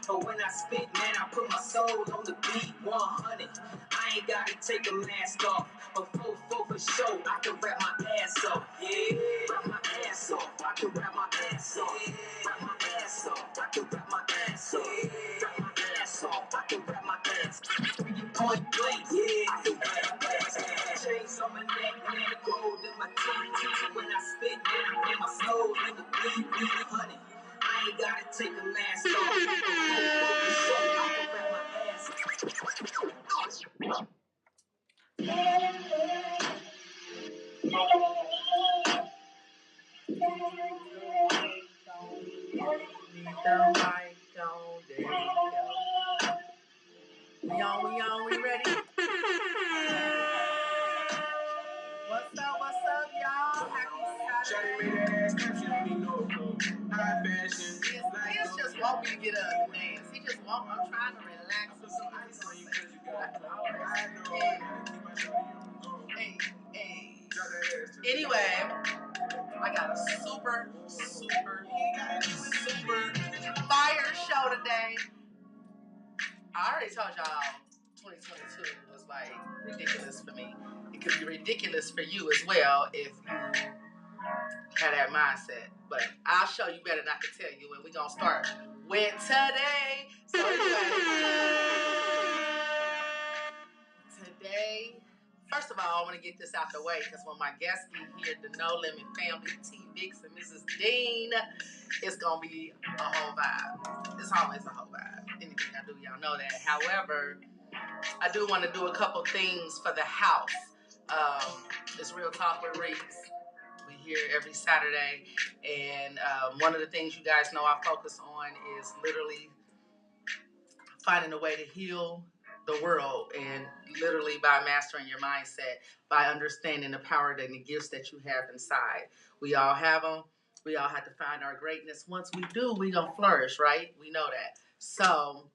But when I spit, man, I put my soul on the beat 100. I ain't gotta take a mask off. But for sure, I can rap my ass off. Yeah, rap my ass off. I can rap my ass off. Rap my ass off. I can rap my ass off. Rap my ass off. I can rap my ass off. Point blank, yeah, I can rap my ass off. Chains on my neck, man, gold in my teeth. When I spit, man, I put my soul in the beat 100. I ain't gotta take a mask off. For sure, I can rap my ass off. We ready? What's up, y'all? Happy Saturday. He just want me to get up and dance. He just want, I'm trying to relax with some ice on you. Hey. Anyway, I got a super fire show today. I already told y'all 2022 was like ridiculous for me. It could be ridiculous for you as well if you had that mindset. But I'll show you better than I can tell you. And we're going to start with today. So anyway, today, first of all, I want to get this out the way because when my guests be here, the No Limit family, TVicks and Mrs. Dean, it's going to be a whole vibe. It's always a whole vibe. Anything I do, y'all know that. However, I do want to do a couple things for the house. It's Real Talk with Reese. We here every Saturday. And one of the things you guys know I focus on is literally finding a way to heal the world, and literally by mastering your mindset, by understanding the power and the gifts that you have inside. We all have them. We all have to find our greatness. Once we do, we gonna flourish, right? We know that. So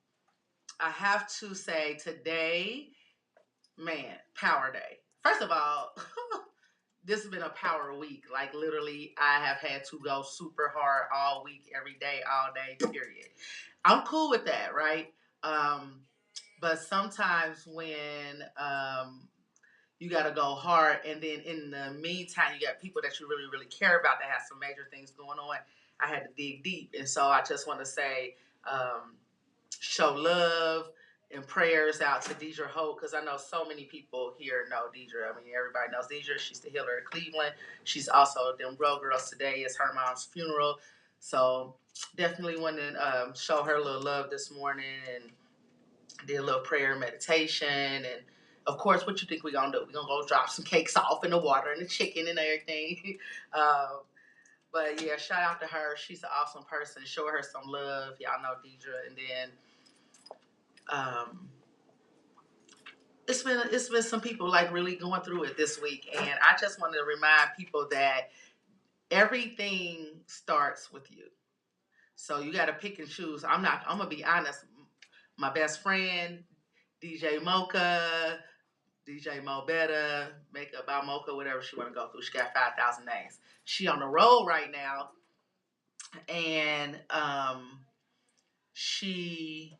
I have to say today, man, power day. First of all, this has been a power week. Like literally, I have had to go super hard all week, every day, all day, period. I'm cool with that, right? But sometimes when you got to go hard, and then in the meantime, you got people that you really, really care about that have some major things going on, I had to dig deep. And so I just want to say, show love and prayers out to Deidre Holt, because I know so many people here know Deidre. I mean, everybody knows Deidre. She's the healer of Cleveland. She's also them Grow Girls. Today is her mom's funeral. So definitely want to show her a little love this morning, and did a little prayer and meditation. And of course, what you think we're going to do? We're going to go drop some cakes off in the water and the chicken and everything. But yeah, shout out to her. She's an awesome person. Show her some love. Y'all know Deidre. And then it's been some people like really going through it this week. And I just wanted to remind people that everything starts with you. So you got to pick and choose. I'm going to be honest. My best friend, DJ Mocha, DJ Mo Better, Makeup by Mocha, whatever she want to go through. She got 5,000 names. She on the road right now. And she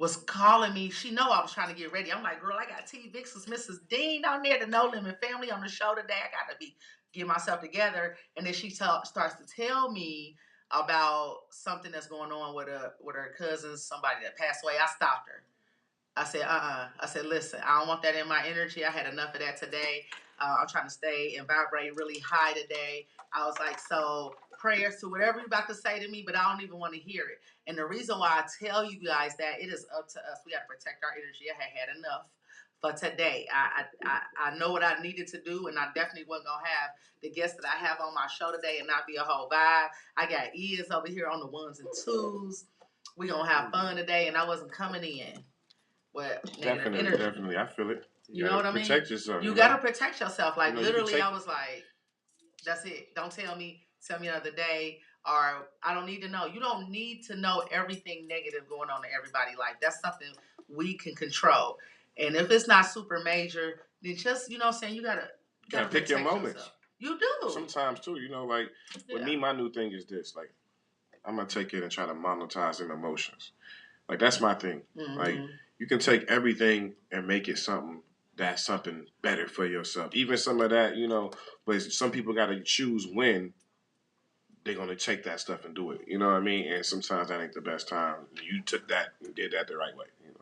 was calling me. She know I was trying to get ready. I'm like, girl, I got TVicks and Mrs. Dean down there, the No Limit family on the show today. I got to get myself together. And then she starts to tell me about something that's going on with her cousins, somebody that passed away. I stopped her. I said, I said, listen, I don't want that in my energy. I had enough of that today. I'm trying to stay and vibrate really high today. I was like, so prayers to whatever you're about to say to me, but I don't even want to hear it. And the reason why I tell you guys that, it is up to us. We got to protect our energy. I had enough for today. I know what I needed to do, and I definitely wasn't going to have the guests that I have on my show today and not be a whole vibe. I got ears over here on the ones and twos. We going to have fun today, and I wasn't coming in with negative energy. Definitely. I feel it. You know what I mean? Protect yourself. You got to protect yourself. Like, literally, I was like, that's it. Don't tell me another day, or I don't need to know. You don't need to know everything negative going on in everybody's life. That's something we can control. And if it's not super major, then just, you know what I'm saying, you gotta pick your moments. Yourself. You do. Sometimes too, you know, like with me, my new thing is this. Like, I'm gonna take it and try to monetize them emotions. Like that's my thing. Mm-hmm. Like you can take everything and make it something better for yourself. Even some of that, you know, but some people got to choose when they're going to take that stuff and do it. You know what I mean? And sometimes that ain't the best time. You took that and did that the right way. You know.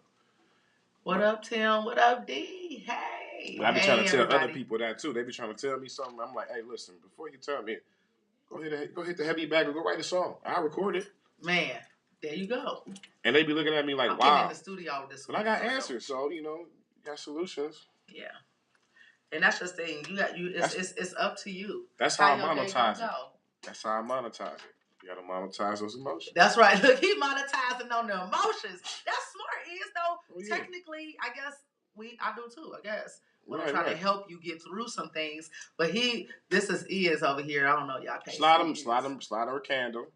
What up, Tim? What up, D? Hey. But I be trying to tell everybody. other people that too. They be trying to tell me something. I'm like, hey, listen, before you tell me, go hit the heavy bag and go write a song. I'll record it. Man, there you go. And they be looking at me like, I'm wow. in the studio this week. But I got answers, so you know, you got solutions. Yeah. And that's just the thing. It's up to you. That's how I monetize it. That's how I monetize it. You gotta monetize those emotions. That's right. Look, he monetizing on the emotions. That's smart, though. Yeah. Technically, I guess I do too. I guess when I'm trying to help you get through some things. But this is over here. I don't know, y'all can't slide her a candle.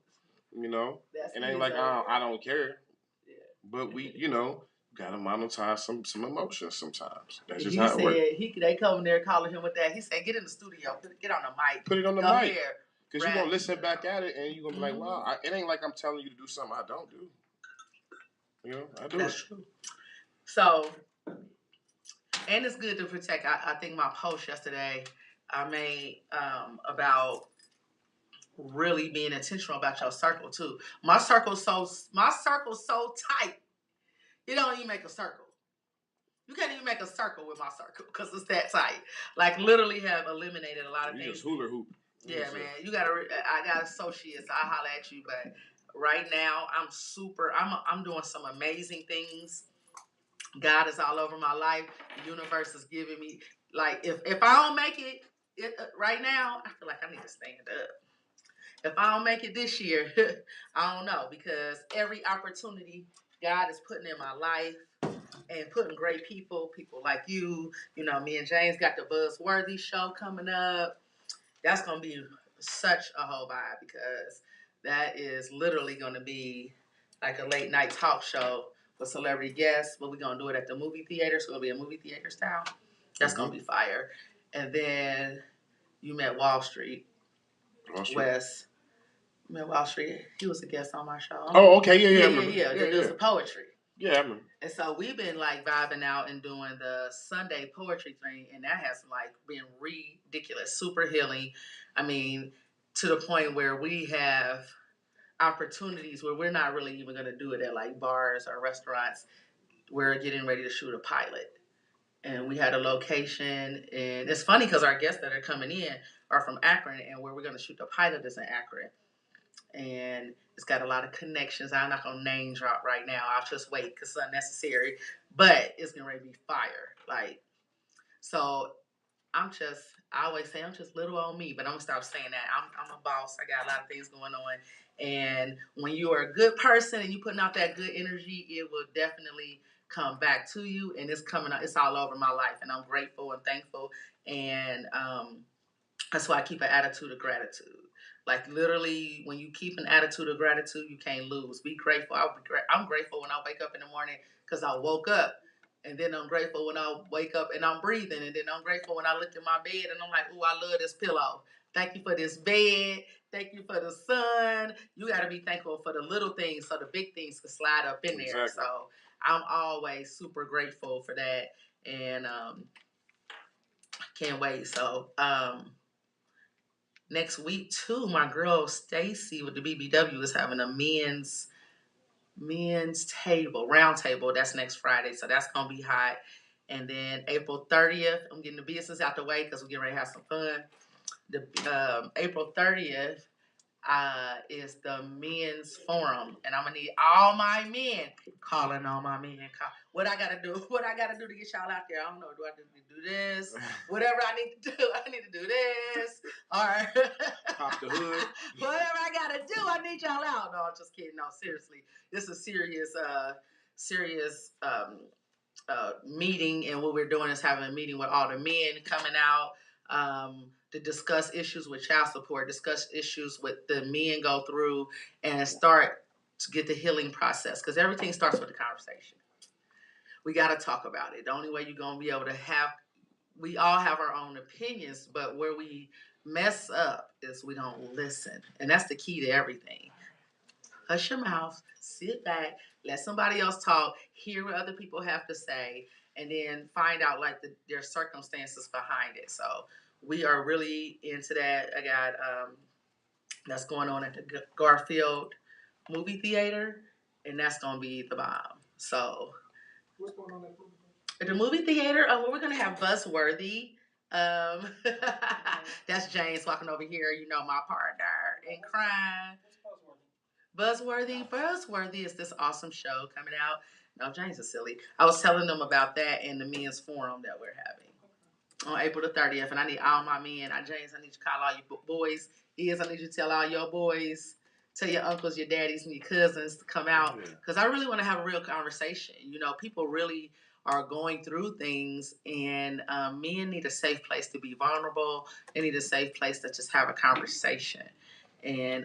You know, it ain't like I don't care. Yeah. But we, you know, gotta monetize some emotions sometimes. That's just how it works. They come in there calling him with that. He said, "Get in the studio, get on the mic, put it on the mic." Because you're going to listen back at it and you're going to be like, wow, it ain't like I'm telling you to do something I don't do. You know, I do That's true. So, and it's good to protect. I think my post yesterday I made about really being intentional about your circle too. My circle's so tight, you don't even make a circle. You can't even make a circle with my circle because it's that tight. Like literally have eliminated a lot of things. You just hula hoop. Yeah, man. I got associates. I'll holler at you, but right now I'm doing some amazing things. God is all over my life. The universe is giving me, like, if I don't make it right now, I feel like I need to stand up. If I don't make it this year, I don't know, because every opportunity God is putting in my life and putting great people like you, you know, me and James got the Buzzworthy show coming up. That's going to be such a whole vibe because that is literally going to be like a late night talk show with celebrity guests, but we're going to do it at the movie theater. So it'll be a movie theater style. That's going to be fire. And then you met Wall Street. Wes. You met Wall Street. He was a guest on my show. Oh, okay. Yeah. It was the poetry. Yeah, I remember. And so we've been like vibing out and doing the Sunday poetry thing, and that has like been ridiculous, super healing. I mean, to the point where we have opportunities where we're not really even going to do it at like bars or restaurants. We're getting ready to shoot a pilot, and we had a location, and it's funny because our guests that are coming in are from Akron, and where we're going to shoot the pilot is in Akron. And it's got a lot of connections. I'm not going to name drop right now. I'll just wait because it's unnecessary. But it's going to be fire. Like, so I always say I'm just little on me, but I'm going to stop saying that. I'm a boss. I got a lot of things going on. And when you are a good person and you putting out that good energy, it will definitely come back to you. And it's coming out. It's all over my life. And I'm grateful and thankful. And that's why I keep an attitude of gratitude. Like literally, when you keep an attitude of gratitude, you can't lose. Be grateful. I'm grateful when I wake up in the morning because I woke up. And then I'm grateful when I wake up and I'm breathing. And then I'm grateful when I look at my bed and I'm like, ooh, I love this pillow. Thank you for this bed. Thank you for the sun. You got to be thankful for the little things so the big things can slide up in there. Exactly. So I'm always super grateful for that. And can't wait. So next week, too, my girl Stacy with the BBW is having a men's table, round table. That's next Friday, so that's going to be hot. And then April 30th, I'm getting the business out the way because we're getting ready to have some fun. The April 30th is the men's forum, and I'm going to need all my men calling all my men. What I got to do to get y'all out there? I don't know. Do I need to do this? Whatever I need to do, I need to do this. Or pop the hood. Whatever I got to do, I need y'all out. No, I'm just kidding. No, seriously. This is serious meeting, and what we're doing is having a meeting with all the men coming out to discuss issues with child support, discuss issues with the men go through, and start to get the healing process, because everything starts with the conversation. We got to talk about it. The only way you're going to be able to we all have our own opinions, but where we mess up is we don't listen. And that's the key to everything. hush your mouth, sit back, let somebody else talk, hear what other people have to say, and then find out like their circumstances behind it. So we are really into that. I got that's going on at the Garfield movie theater, and that's gonna be the bomb. So What's going on at the movie theater, we're gonna have Buzzworthy. That's James walking over here. You know, my partner in crime. Buzzworthy is this awesome show coming out. No, James is silly. I was telling them about that in the men's forum that we're having on April the 30th, and I need all my men. James, I need you to call all your boys. I need you to tell all your boys, tell your uncles, your daddies, and your cousins to come out, because I really want to have a real conversation. You know, people really are going through things, and men need a safe place to be vulnerable. They need a safe place to just have a conversation. And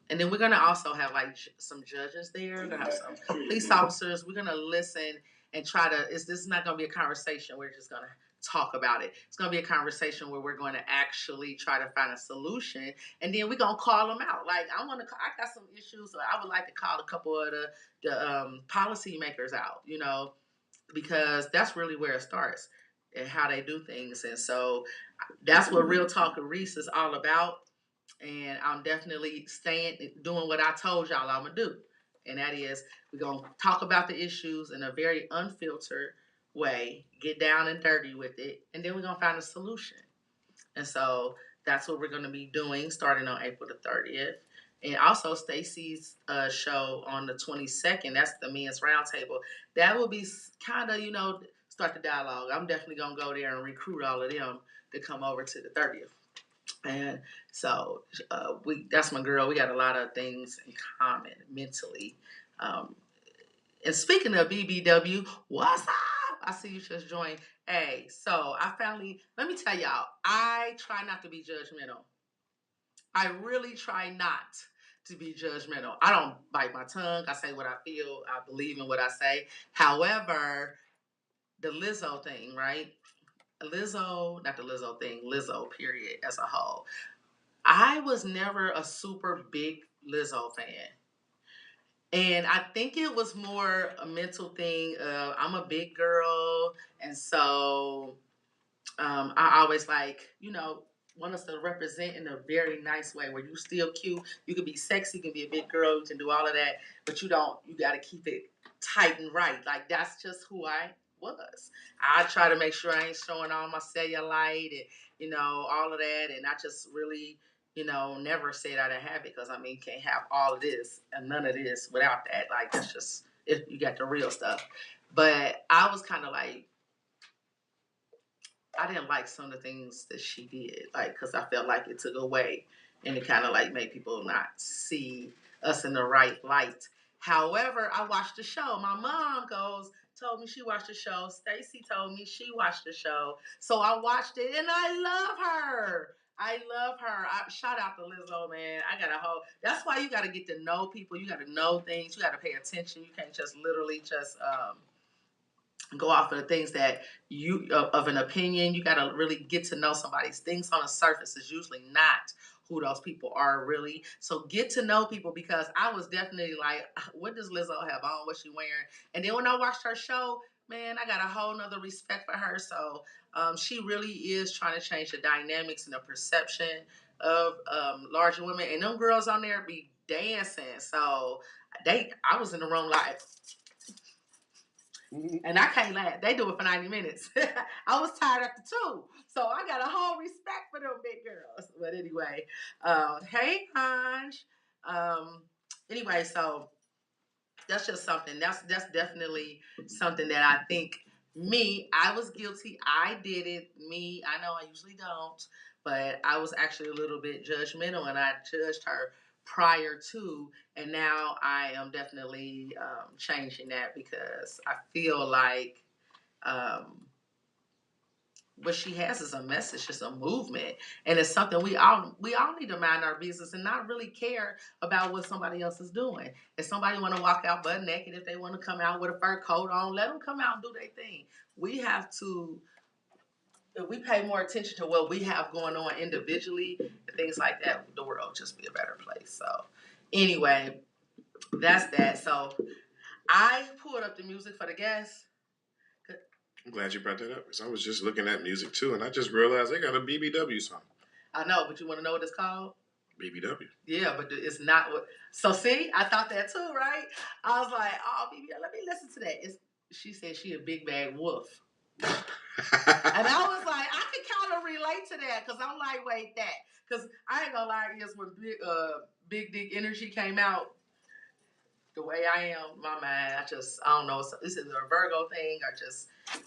then we're gonna also have like some judges there. We're gonna have some police officers. We're gonna listen and try to. This is not gonna be a conversation. We're just gonna talk about it. It's gonna be a conversation where we're going to actually try to find a solution, and then we're gonna call them out. Like I got some issues, so I would like to call a couple of the policymakers out. You know, because that's really where it starts and how they do things. And so that's what Real Talk with Reese is all about. And I'm definitely doing what I told y'all I'm gonna do, and that is we're gonna talk about the issues in a very unfiltered way, get down and dirty with it, and then we're gonna find a solution. And so that's what we're gonna be doing starting on April the 30th. And also Stacy's show on the 22nd. That's the men's roundtable. That will be kind of, start the dialogue. I'm definitely gonna go there and recruit all of them to come over to the 30th. And so that's my girl. We got a lot of things in common mentally. And speaking of BBW, what's up? I see you just joined. Hey, so let me tell y'all, I try not to be judgmental. I really try not to be judgmental. I don't bite my tongue. I say what I feel. I believe in what I say. However, the Lizzo thing, right? Lizzo, period, as a whole. I was never a super big Lizzo fan. And I think it was more a mental thing of I'm a big girl. And so I always want us to represent in a very nice way where you still cute. You can be sexy, you can be a big girl, you can do all of that. But you got to keep it tight and right. Like, that's just who I was. I try to make sure I ain't showing all my cellulite and, all of that. And I just really, never said I didn't have it, because, you can't have all of this and none of this without that. Like, that's just, if you got the real stuff. But I was kind of like, I didn't like some of the things that she did, because I felt like it took away and it kind of made people not see us in the right light. However, I watched the show. My mom told me she watched the show. Stacy told me she watched the show. So I watched it and I love her. Shout out to Lizzo, man. That's why you got to get to know people. You got to know things. You got to pay attention. You can't just literally just go off of the things that you of an opinion. You got to really get to know somebody's things on the surface is usually not who those people are really. So get to know people, because I was definitely like, what does Lizzo have on? What's she wearing? And then when I watched her show, man, I got a whole nother respect for her. So she really is trying to change the dynamics and the perception of larger women. And them girls on there be dancing. So I was in the room like, and I can't laugh. They do it for 90 minutes. I was tired after 2. So I got a whole respect for them big girls. But anyway, hey, Anj. Anyway, so that's just something. That's definitely something that I think I was guilty. I did it. I know I usually don't. But I was actually a little bit judgmental, and I judged her prior to, and now I am definitely changing that, because I feel like what she has is a message, it's a movement, and it's something we all need to mind our business and not really care about what somebody else is doing. If somebody want to walk out butt naked, if they want to come out with a fur coat on, let them come out and do their thing. If we pay more attention to what we have going on individually and things like that, the world will just be a better place. So anyway, That's that. So I pulled up the music for the guests. I'm glad you brought that up because I was just looking at music too, and I just realized they got a BBW song. I know, but you want to know what it's called? BBW. Yeah, but it's not what. So see, I thought that too, right? I was like, oh, BBW, let me listen to that. She said she a big bad wolf. And I was like, I can kind of relate to that because I'm like, wait, that. Because I ain't gonna lie, yes, when Big Dick Energy came out, the way I am, my mind, I don't know, this is a Virgo thing,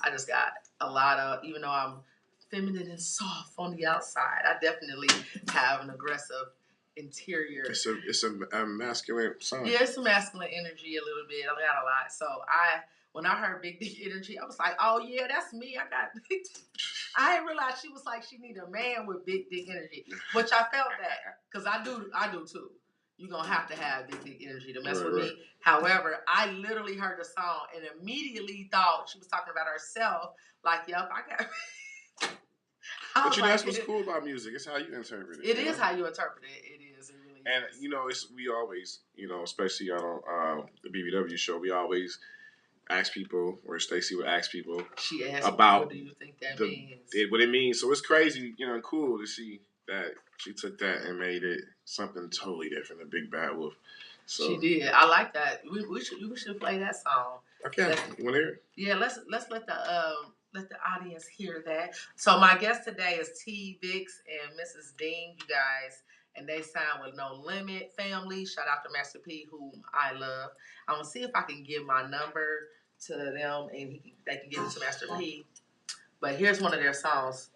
I just got a lot of, even though I'm feminine and soft on the outside, I definitely have an aggressive interior. It's a masculine song. Yeah, it's a masculine energy a little bit. I got a lot. So when I heard Big Dick Energy, I was like, oh yeah, that's me. I didn't realize she was like, she need a man with big dick energy, which I felt that because I do too. You're going to have big dick energy to mess with me. However, I literally heard the song and immediately thought she was talking about herself. Like, yep, I got... But that's what's cool about music. It's how you interpret it. It is how you interpret it. It is. It really is. And, we always, especially on the BBW show, we always ask people, or Stacey would ask people she asked about what do you think that means? What it means. So it's crazy, and cool to see that she took that and made it something totally different, a big bad wolf. So she did. I like that. We should play that song. Okay. You want to hear it? Yeah, let's let the audience hear that. So my guest today is TVicks and Mrs. Dean, you guys, and they signed with No Limit Family. Shout out to Master P, whom I love. I'm gonna see if I can give my number to them and they can give it to Master P. But here's one of their songs.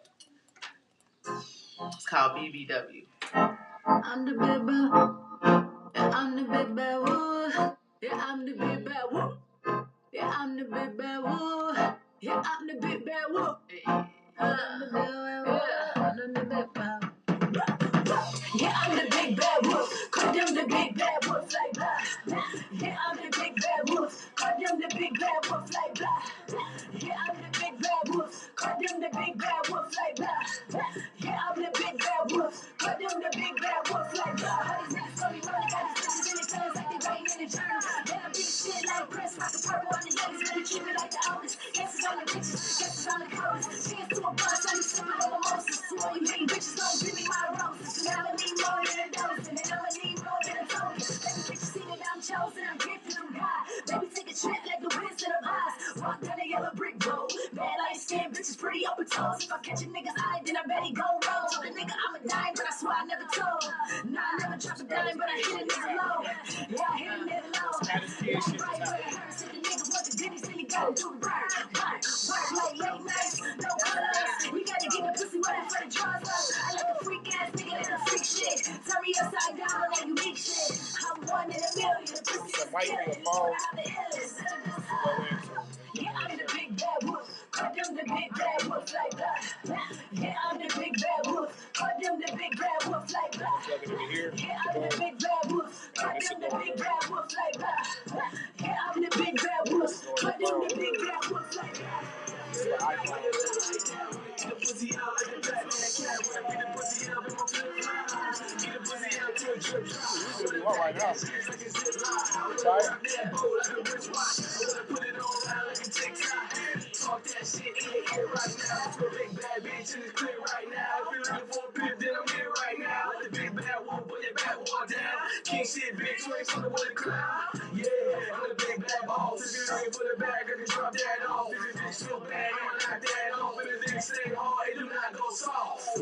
It's called BBW. I'm the big bad, yeah, I'm the big bad wolf. Yeah, I'm the big bad wolf. Yeah, I'm the big bad wolf. Yeah, I'm the big bad wolf. I'm the big bad wolf. I'm the big bad wolf. Yeah, I'm the big bad wolf. Call them the big bad wolf like blah. Yeah, I'm the big bad wolf. Call them the big bad wolf like blah. Yeah, I'm the big bad wolf. Call them the big bad wolf like blah. Yeah, I'm the big bad wolf. Call them the big bad wolf like blah. All these niggas call me running, got these bitches in the colors like they writing in the journal. Yeah, I'm big shit like Prince, rock the purple on the youngest, really treat me like the oldest. Yes, it's on the bitches, yes, it's on the coldest. Chance to a boss, I be sipping on mimosas. To all you hating bitches, don't give me my roses. And I'ma need more than a dozen, and I'ma need more than a token. Baby, bitch, see that I'm chosen, I'm gifted from God. Baby, take a trip like the Wizard of Oz. Walk down the yellow brick road. Bad light skin, bitches pretty open toes. If I catch a nigga's eye, then I bet he gon' roll. Told the nigga I'm a dime, but I swear I never told. Nah, I never drop a dime, but I hit a nigga low. Yeah, I hit a nigga low. Like right where it hurts. If the nigga want the goodies, then he gotta do the work. Work like late nights, no colors. We gotta get the pussy wet for the draws up. I like a freak ass nigga in a freak shit. Turn me upside down like unique shit. I'm one in a million. The pussy is killing. I'm the illest. Yeah, I'm the big bad wolf. Call them the big bad wolf like that. Yeah, I'm the big bad wolf. Call them the big bad wolf like that. Yeah, I'm the big bad wolf. Call them the big bad wolf like that. Yeah, I'm the big bad wolf. Call them the big bad wolf like that. Get the pussy out like a Batman cat. When I beat the pussy out, I'm gonna flip fly. Get the pussy out to a drip drop. What do you want right now? Put it on loud like a TikTok. Talk that shit in the air right now. For a big bad bitch in the clear right now. If you're looking for a pimp, then I'm here right now. Let the big bad wolf put that bad wall down. King shit, bitch, you ain't fucking with a clown. Yeah, I'm the big bad boss. If you're looking for the bag, I can drop that off. If it's bitch so bad, I'ma knock that off. If the nigga stay hard, it do not go soft.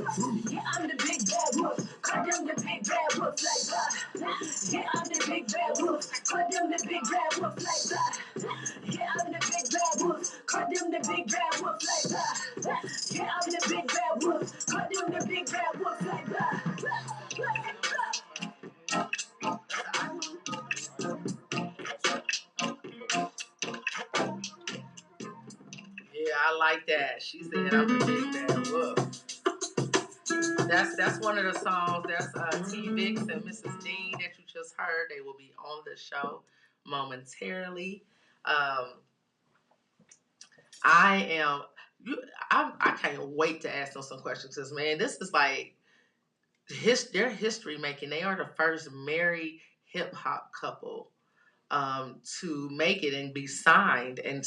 Yeah, I'm the big bad wolf. Call them the big bad wolf like that. Yeah, I'm the big bad wolf. Call them the big bad wolf like that. Yeah, I'm the big bad wolf. Call them the big bad wolf like that. Yeah, I'm the big bad wolf. Call them the big bad wolf like that. Yeah, I like that. She said I'm the big bad wolf. That's one of the songs. That's TVicks and Mrs. Dean that you just heard. They will be on the show momentarily. I can't wait to ask them some questions because, man, this is like their history making. They are the first married hip hop couple to make it and be signed, and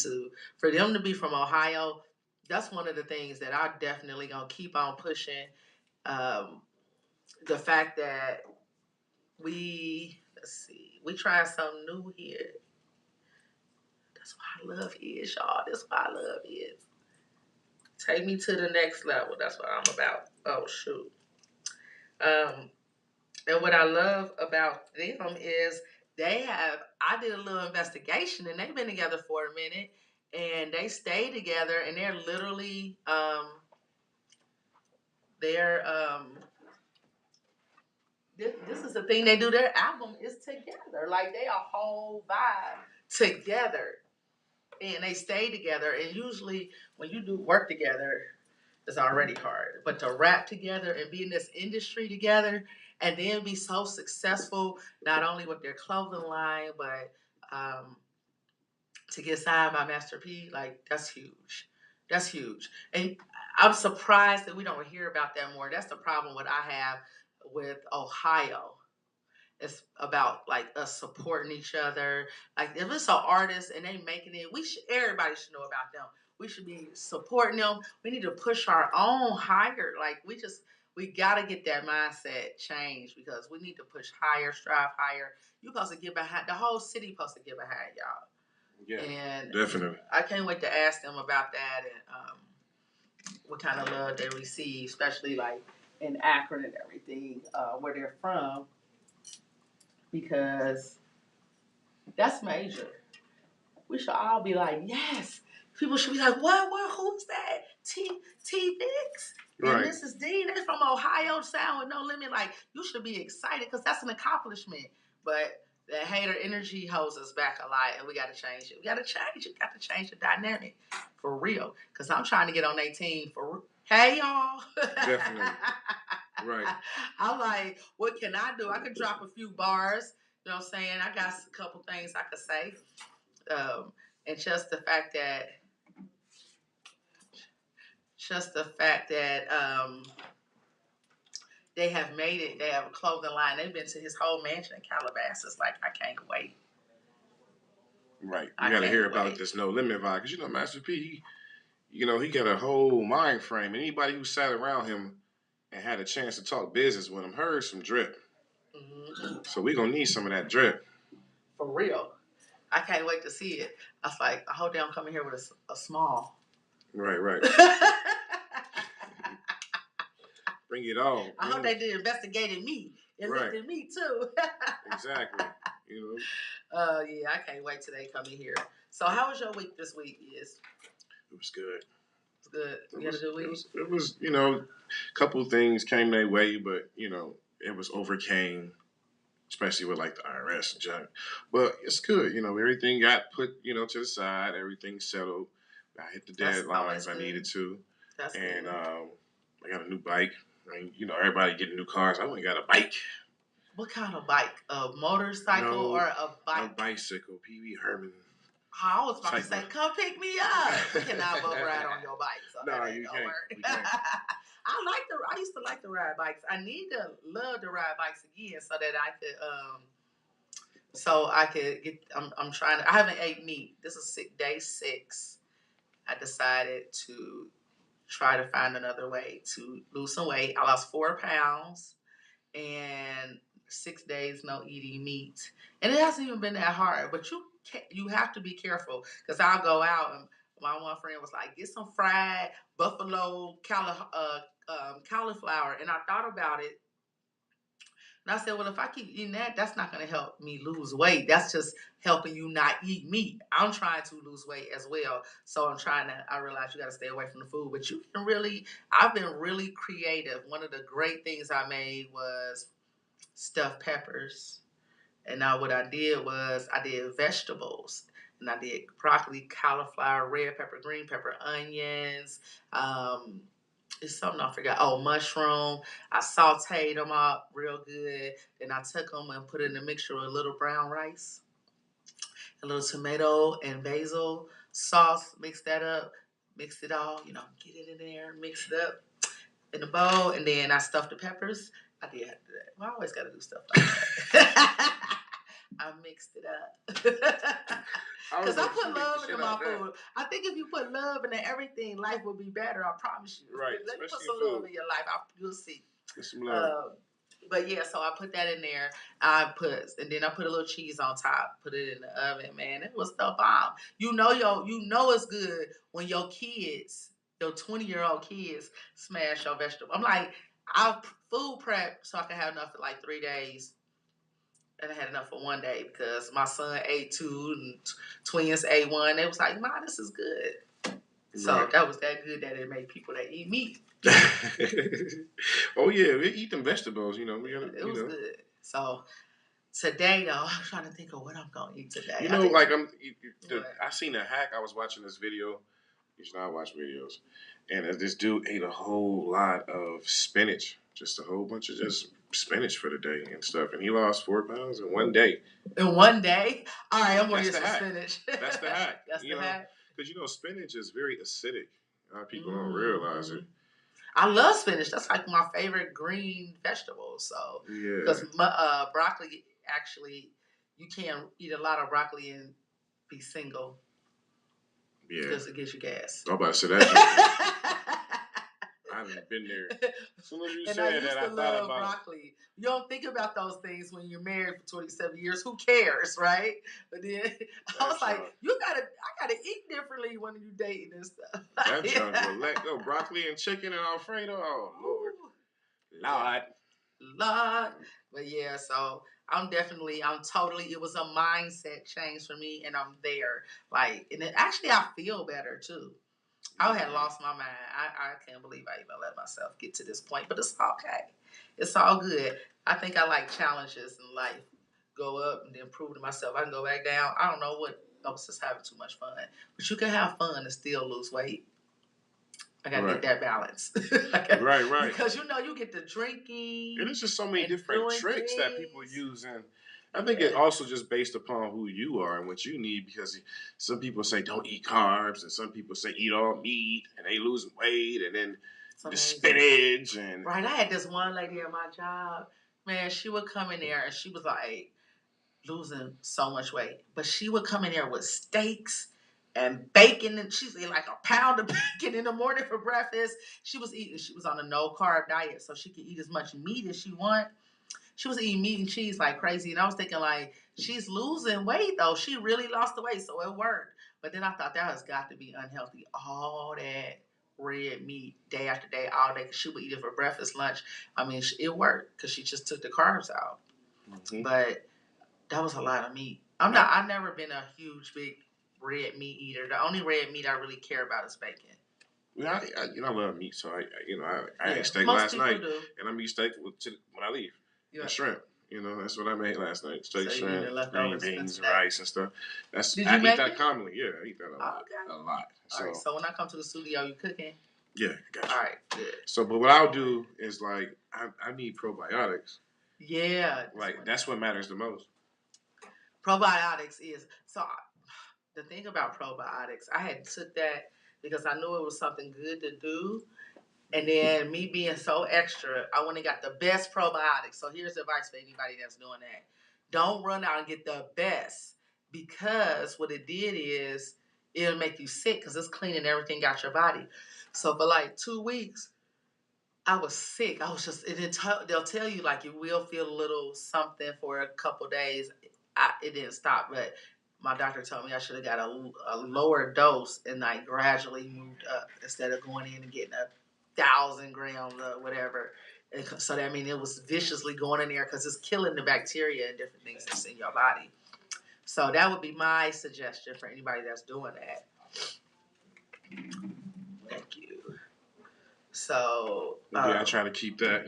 for them to be from Ohio. That's one of the things that I definitely gonna keep on pushing. The fact that we trying something new here. That's what I love is, y'all. That's what I love is. Take me to the next level. That's what I'm about. Oh shoot. And what I love about them is I did a little investigation, and they've been together for a minute, and they stay together, and they're literally this is the thing they do. Their album is together. Like, they a whole vibe together. And they stay together. And usually when you do work together, it's already hard. But to rap together and be in this industry together and then be so successful, not only with their clothing line, but to get signed by Master P, like, that's huge. That's huge. And I'm surprised that we don't hear about that more. That's the problem what I have with Ohio. It's about, like, us supporting each other. Like, if it's an artist and they making it, everybody should know about them. We should be supporting them. We need to push our own higher. Like, we gotta get that mindset changed, because we need to push higher, strive higher. You supposed to get behind, the whole city supposed to get behind y'all. Yeah, and definitely. I can't wait to ask them about that, and what kind of love they receive, especially like in Akron and everything, where they're from, because that's major. We should all be like, yes. People should be like, what, who's that? TVicks and Mrs. D, they're from Ohio, Sound with No Limit. Like, you should be excited, because that's an accomplishment. But the hater energy holds us back a lot, and we got to change it. We got to change it. Got to change the dynamic for real, because I'm trying to get on their team for real. Hey, y'all. Definitely. Right. I'm like, what can I do? I could drop a few bars. You know what I'm saying? I got a couple things I could say. And just the fact that they have made it. They have a clothing line. They've been to his whole mansion in Calabasas. Like, I can't wait. Right. You got to hear about this No Limit vibe, because, Master P, he got a whole mind frame. Anybody who sat around him and had a chance to talk business with him heard some drip. Mm-hmm. So we're going to need some of that drip. For real. I can't wait to see it. I was like, I hope they don't come in here with a small. Right. Bring it on. I hope they did investigated me. It looked at me too. Exactly. Yeah, I can't wait till they come in here. So how was your week this week, Is? It was good. It's good. You had a good week? It was, a couple things came their way, but, it was overcame, especially with, like, the IRS and junk. But it's good. Everything got put, to the side. Everything settled. I hit the deadlines I needed to. That's good. I got a new bike. Everybody getting new cars. I only got a bike. What kind of bike? A motorcycle or a bike? A bicycle. Pee-wee Herman. I was about to say, come pick me up. We cannot both ride on your bike. So no, you can't. I used to like to ride bikes. I need to love to ride bikes again, so that I could get. I'm trying to. I haven't ate meat. This is day 6. I decided to try to find another way to lose some weight. I lost 4 pounds and 6 days no eating meat, and it hasn't even been that hard. But you have to be careful, because I'll go out, and my one friend was like, get some fried buffalo cauliflower, and I thought about it. And I said, well, if I keep eating that, that's not going to help me lose weight. That's just helping you not eat meat. I'm trying to lose weight as well. So I realize you got to stay away from the food. But I've been really creative. One of the great things I made was stuffed peppers. And now what I did was I did vegetables. And I did broccoli, cauliflower, red pepper, green pepper, onions, it's something I forgot. Oh, mushroom. I sauteed them up real good. Then I took them and put it in a mixture with a little brown rice, a little tomato and basil sauce. Mix that up. Mix it all. Get it in there. Mix it up in the bowl. And then I stuffed the peppers. I did have to do that. Well, I always got to do stuff like that. I mixed it up. Because I put love into my food. I think if you put love into everything, life will be better. I promise you. Right. Let me put some love in your life. You'll see. Get some love. But yeah, so I put that in there. And then I put a little cheese on top. Put it in the oven, man. It was the bomb. You know it's good when your kids, your 20-year-old kids, smash your vegetable. I'm like, I'll food prep so I can have enough for like 3 days. And I had enough for 1 day because my son ate 2 and twins ate 1. It was like, Ma, this is good. So that was that good that it made people that eat meat. Oh yeah, we eat them vegetables, you know. It was good. So today though, I'm trying to think of what I'm gonna eat today. You know, like I seen a hack. I was watching this video. You should not watch videos. And this dude ate a whole lot of spinach, just a whole bunch of just spinach for the day and stuff. And he lost 4 pounds in 1 day. In 1 day? All right, I'm going to get some spinach. That's the hack. That's the hack. Because, spinach is very acidic. A lot of people don't realize it. I love spinach. That's like my favorite green vegetable. So, because broccoli, actually, you can't eat a lot of broccoli and be single. Yeah. Because it gives you gas. I'm about to say that. I haven't been there. As soon as you said that, I thought about broccoli. You don't think about those things when you're married for 27 years. Who cares, right? But then I was like, I gotta eat differently when you're dating and stuff. That junk will let go. Broccoli and chicken and Alfredo. Oh Lord. Lord. But yeah, so it was a mindset change for me, and I'm there. Actually I feel better too. I had lost my mind. I can't believe I even let myself get to this point, but it's okay. It's all good. I think I like challenges in life. Go up and then prove to myself I can go back down. I don't know what. I was just having too much fun. But you can have fun and still lose weight. I got to get that balance. Right. Because you get to drinking. And there's just so many different tricks that people use. And I think it also just based upon who you are and what you need, because some people say don't eat carbs and some people say eat all meat and they losing weight, and then the spinach and right. I had this one lady at my job, man, she would come in there and she was like losing so much weight, but she would come in there with steaks and bacon, and she's eating like a pound of bacon in the morning for breakfast. She was on a no carb diet so she could eat as much meat as she want. She was eating meat and cheese like crazy. And I was thinking, like, she's losing weight, though. She really lost the weight, so it worked. But then I thought that has got to be unhealthy. All that red meat day after day, all day. She would eat it for breakfast, lunch. I mean, it worked because she just took the carbs out. Mm-hmm. But that was a lot of meat. I've never been a huge, big red meat eater. The only red meat I really care about is bacon. Yeah, I love meat, so I ate steak last night. Do. And I'm eating steak when I leave. Yeah. And shrimp. That's what I made last night. Steak, shrimp, green beans, rice, and stuff. I eat that commonly. Yeah, I eat that a lot. Okay. A lot. All right, so when I come to the studio, you cooking? Yeah, gotcha. All right, good. So, but what I'll do is I need probiotics. Yeah. That's what matters the most. Probiotics is the thing about probiotics. I had took that because I knew it was something good to do. And then me being so extra, I went and got the best probiotics. So here's advice for anybody that's doing that. Don't run out and get the best, because what it did is it'll make you sick because it's cleaning everything out your body. So for like 2 weeks, I was sick. I was just, they'll tell you you will feel a little something for a couple days. It didn't stop, but my doctor told me I should have got a lower dose and gradually moved up instead of going in and getting 1,000 grams or whatever. And so that it was viciously going in there because it's killing the bacteria and different things that's in your body. So that would be my suggestion for anybody that's doing that. Thank you. So I try to keep that.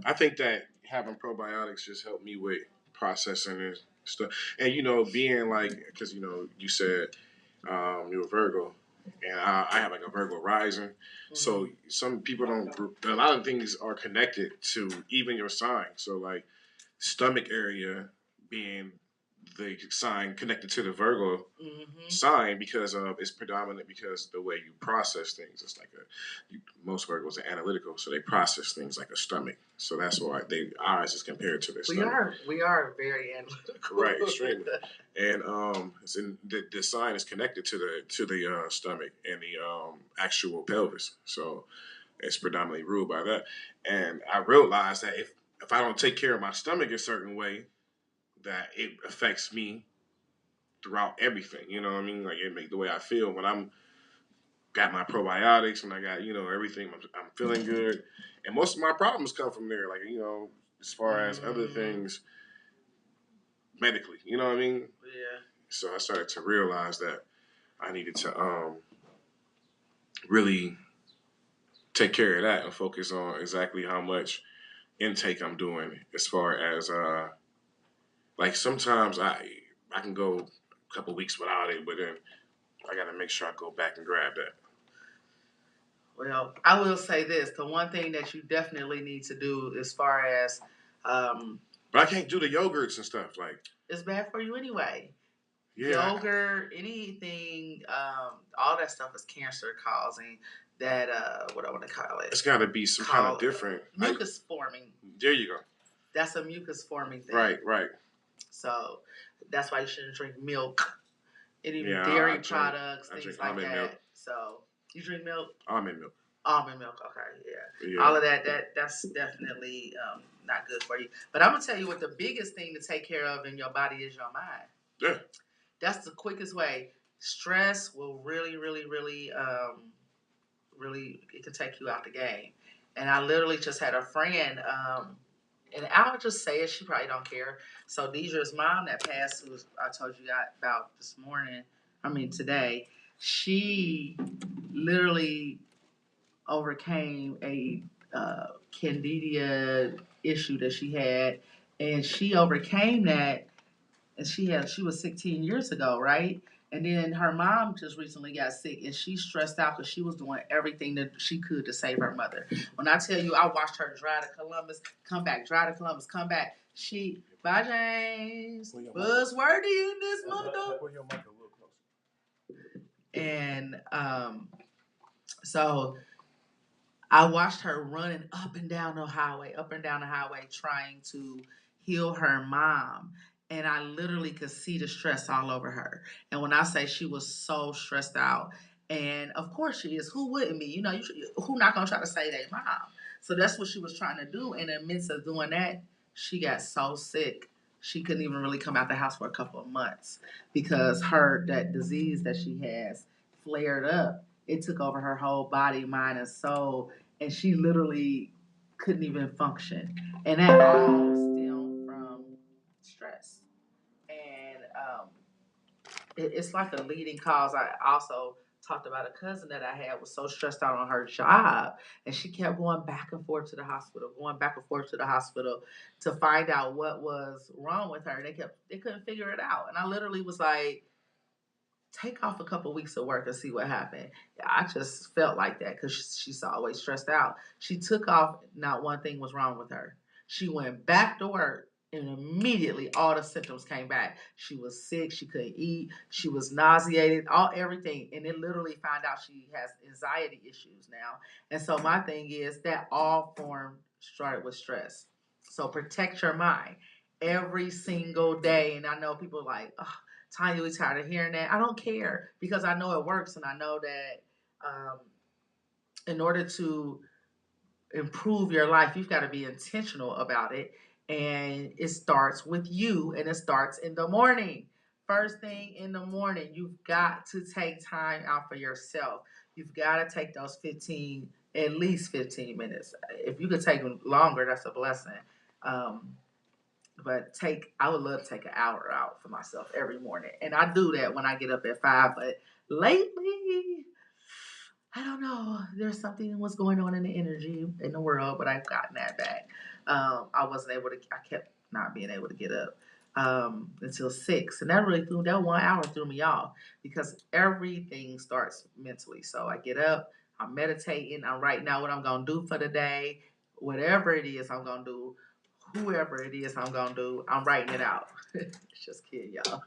I think that having probiotics just helped me with processing and stuff. And being because you said you're a Virgo. And I have a Virgo rising. Mm-hmm. So some people a lot of things are connected to even your sign. So stomach area being the sign connected to the Virgo sign because it's predominant because the way you process things. It's like most Virgos are analytical, so they process things like a stomach. So that's why ours is compared to their stomach. We are very analytical, right? Extremely. And it's in the sign is connected to the stomach and the actual pelvis. So it's predominantly ruled by that. And I realized that if I don't take care of my stomach a certain way, that it affects me throughout everything. You know what I mean? Like it make the way I feel when I'm got my probiotics and I got everything. I'm feeling good, and most of my problems come from there. Like as far as other things medically. You know what I mean? Yeah. So I started to realize that I needed to really take care of that and focus on exactly how much intake I'm doing as far as like sometimes I can go a couple weeks without it, but then I got to make sure I go back and grab that. Well, I will say this: the one thing that you definitely need to do, as far as, but I can't do the yogurts and stuff. Like it's bad for you anyway. Yeah, yogurt, anything, all that stuff is cancer causing. That what I want to call it. It's got to be some kind of different mucus forming. There you go. That's a mucus forming thing. Right. So that's why you shouldn't drink milk, any dairy products, things like that. Milk. So you drink milk? Almond milk. Almond milk. Okay, yeah. All of that's definitely not good for you. But I'm gonna tell you what the biggest thing to take care of in your body is your mind. Yeah. That's the quickest way. Stress will really, it can take you out the game. And I literally just had a friend, and I'll just say it, she probably don't care. So Deidre's mom that passed, who I told you about today, she literally overcame a candida issue that she had, and she overcame that. And she was 16 years ago, right? And then her mom just recently got sick, and she stressed out because she was doing everything that she could to save her mother. When I tell you, I watched her drive to Columbus, come back, drive to Columbus, come back. Bye, James. Buzzworthy in this mother. And so I watched her running up and down the highway, trying to heal her mom. And I literally could see the stress all over her. And when I say she was so stressed out, and of course she is, who wouldn't be? Who not going to try to save their mom? So that's what she was trying to do. And in the midst of doing that, she got so sick. She couldn't even really come out the house for a couple of months because that disease that she has flared up. It took over her whole body, mind, and soul. And she literally couldn't even function. And that all stemmed from stress. And it's like a leading cause. I also talked about a cousin that I had was so stressed out on her job, and she kept going back and forth to the hospital, to find out what was wrong with her. They couldn't figure it out. And I literally was like, take off a couple weeks of work and see what happened. I just felt like that because she's always stressed out. She took off, not one thing was wrong with her. She went back to work, and immediately all the symptoms came back. She was sick, she couldn't eat, she was nauseated, everything. And it literally found out she has anxiety issues now. And so my thing is that all started with stress. So protect your mind every single day. And I know people are like, oh, Tanya, we tired of hearing that. I don't care because I know it works, and I know that in order to improve your life, you've got to be intentional about it, and it starts with you, and it starts in the morning. First thing in the morning, you've got to take time out for yourself. You've got to take those at least 15 minutes. If you could take longer, that's a blessing. But I would love to take an hour out for myself every morning. And I do that when I get up at 5. But lately, I don't know. There's something was going on in the energy in the world, but I've gotten that back. I kept not being able to get up until 6. And that 1 hour threw me off because everything starts mentally. So I get up, I'm meditating, I'm writing out what I'm going to do for the day. Whatever it is I'm going to do. whoever it is I'm gonna do, I'm writing it out. Just kidding, y'all.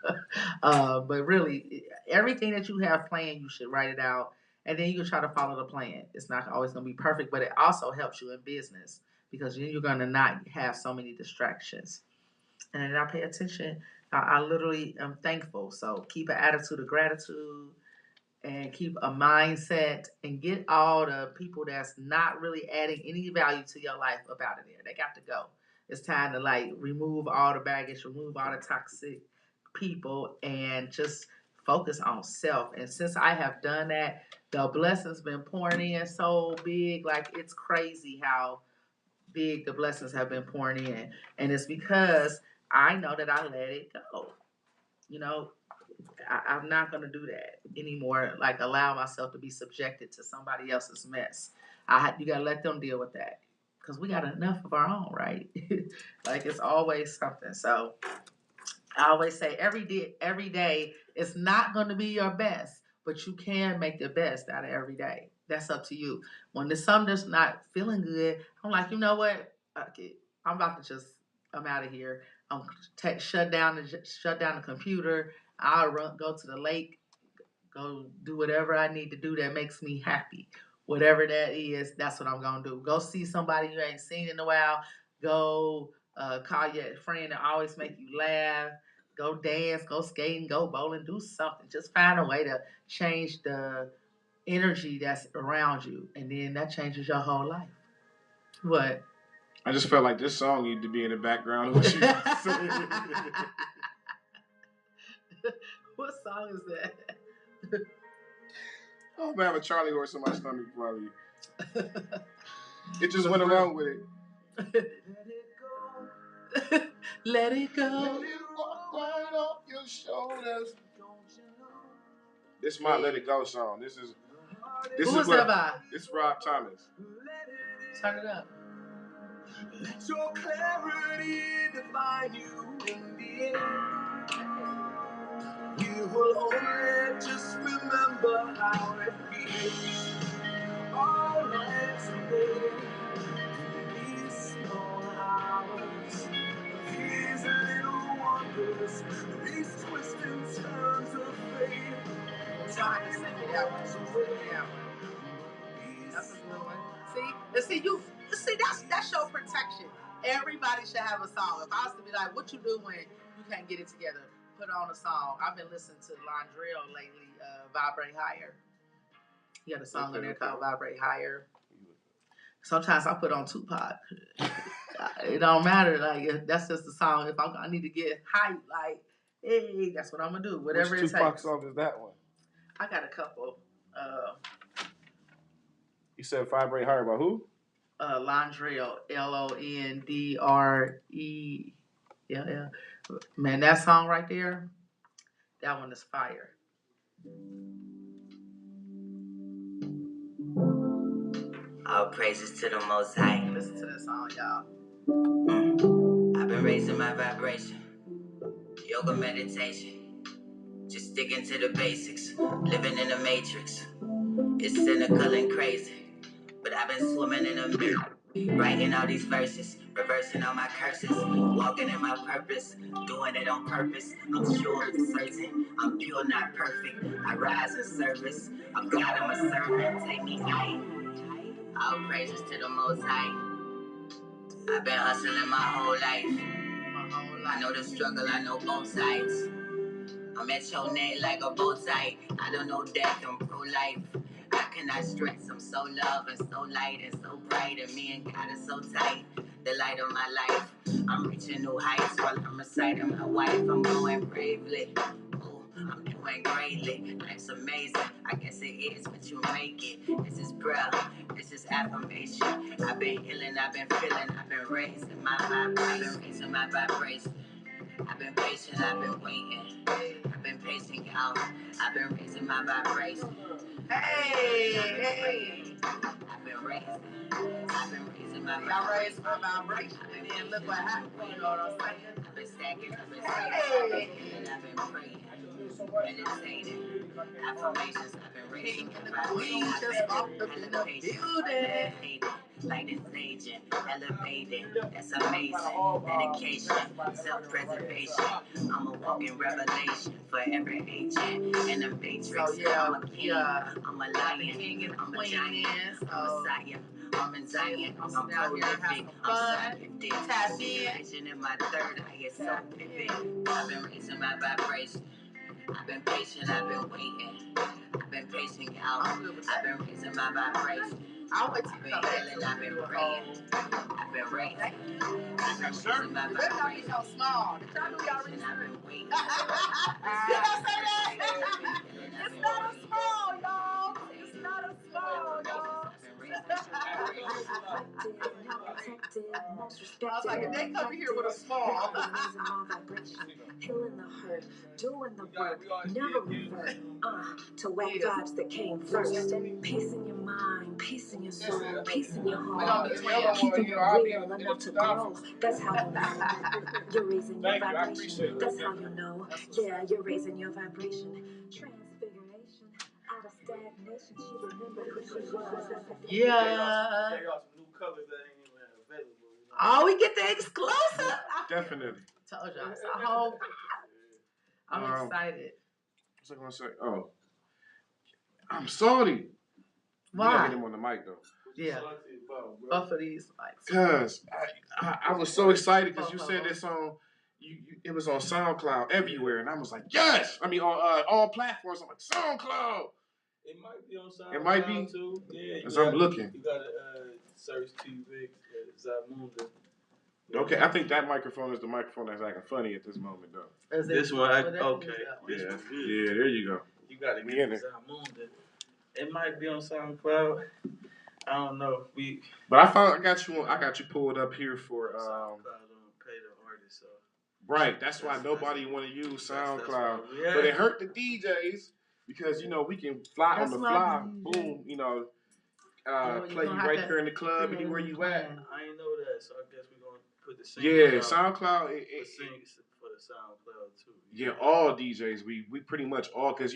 But really, everything that you have planned, you should write it out, and then you can try to follow the plan. It's not always gonna be perfect, but it also helps you in business because then you're gonna not have so many distractions. And then I pay attention. I literally am thankful. So keep an attitude of gratitude and keep a mindset and get all the people that's not really adding any value to your life up out of there. They got to go. It's time to like remove all the baggage, remove all the toxic people, and just focus on self. And since I have done that, the blessings been pouring in so big, like it's crazy how big the blessings have been pouring in. And it's because I know that I let it go. You know, I'm not going to do that anymore. Like allow myself to be subjected to somebody else's mess. You got to let them deal with that because we got enough of our own, right? Like it's always something. So I always say every day it's not going to be your best, but you can make the best out of every day. That's up to you. When there's something that's not feeling good, I'm like, you know what? Okay, I'm out of here. I'm shut down the computer. I'll go to the lake, go do whatever I need to do that makes me happy. Whatever that is, that's what I'm gonna do. Go see somebody you ain't seen in a while. Go call your friend that always make you laugh. Go dance, go skating, go bowling, do something. Just find a way to change the energy that's around you, and then that changes your whole life. What? I just felt like this song needed to be in the background of what you saying. What song is that? Oh man, I have a Charlie horse in my stomach probably. It just went along with it. Let it go. Let it walk right off your shoulders. This is my Let It Go song. This is that by? This is Rob Thomas. Turn it up. Let your clarity define you in the end. You will only just remember how it feels. All nights and days, these small hours, these little wonders, these twists and turns of fate. Trying to sing it out. That's a good one. See, that's your protection. Everybody should have a song. If I was to be like, what you do when you can't get it together? Put on a song. I've been listening to Londrell lately, Vibrate Higher. He got a song in there called Vibrate Higher. Sometimes I put on Tupac. It don't matter. Like that's just the song. If I need to get hype, like, hey, that's what I'm gonna do. Whatever it takes. Which Tupac song is that one? I got a couple. You said Vibrate Higher by who? Londrell, Londre. Yeah. Man, that song right there, that one is fire. All praises to the Most High. Listen to that song, y'all. I've been raising my vibration. Yoga meditation. Just sticking to the basics. Living in the matrix. It's cynical and crazy. But I've been swimming in a mirror. Writing all these verses. Reversing all my curses. Walking in my purpose. Doing it on purpose. I'm sure it's certain. I'm pure, not perfect. I rise in service. I'm God, I'm a servant. Take me high. All praises to the Most High. I've been hustling my whole life. I know the struggle, I know both sides. I'm at your neck like a bow tie. I don't know death, I'm pro-life. I cannot stress, I'm so love and so light and so bright. And me and God is so tight, the light of my life. I'm reaching new heights while I'm reciting my wife. I'm going bravely. I'm doing greatly. Life's amazing. I guess it is, but you make it. This is prayer. This is affirmation. I've been healing. I've been feeling. I've been raising my vibration. I've been patient. I've been waiting. I've been pacing out. I've been raising my vibration. Hey. I've been raising my vibration. Y'all raised my vibration. And then look what happened. You know what I'm saying? I've been stacking. I've been saving. I've been praying. Meditating. Affirmations. I've been raising my vibration. We just walked up in the building. Light is aging, elevating, that's amazing. Dedication, self-preservation. I'm a walking revelation for every agent and a matrix. I'm a king, I'm a lion, I'm a giant, I'm a Messiah. I'm in Zion, I'm prolific, I'm so gifted. Vision in my third eye is so vivid. I've been raising my vibration. I've been patient, I've been waiting. I've been patient, y'all. I've been raising my vibration. I've been healing, I've been praying. I've been raising. I've been raising my vibration. So small. I've been waiting. Did I say that? It's not a small, y'all. It's not a small, y'all. I was like, if they come here with a small. Healing the hurt, doing the work, never revert. To whack vibes that came first. Peace in your mind, peace in your soul, peace in your heart. Keeping it real enough to grow. That's how you know. You're raising your vibration. That's how you know. Yeah, you're raising your vibration. Transfiguration. Out of stagnation, she remembered who she was. Yeah. They got some new colors that ain't even available. Oh, we get the exclusive. Definitely. Told y'all. So I hope. I'm excited. What's I gonna say? Oh, I'm salty. Why? You gotta get him on the mic though. Yeah. Both of these mics. Cause I was so excited because you said this on. It was on SoundCloud everywhere, and I was like, yes! I mean, on all platforms. I'm like, SoundCloud! It might be on SoundCloud it might be too. Yeah, because I'm looking. You gotta search TVicks and Mrs. Okay, I think that microphone is the microphone that's acting funny at this moment, though. This one, okay. Yeah, there you go. You gotta get it. It might be on SoundCloud. I don't know. But I got you pulled up here for SoundCloud don't pay the artist, so. Right, that's why nobody want to use SoundCloud. But it hurt the DJs because we can fly on the fly, boom, play you right there in the club anywhere you at. I ain't know that, so I guess we're gonna put the same. Yeah, SoundCloud. It sings for the SoundCloud too. Yeah, all DJs. We pretty much all because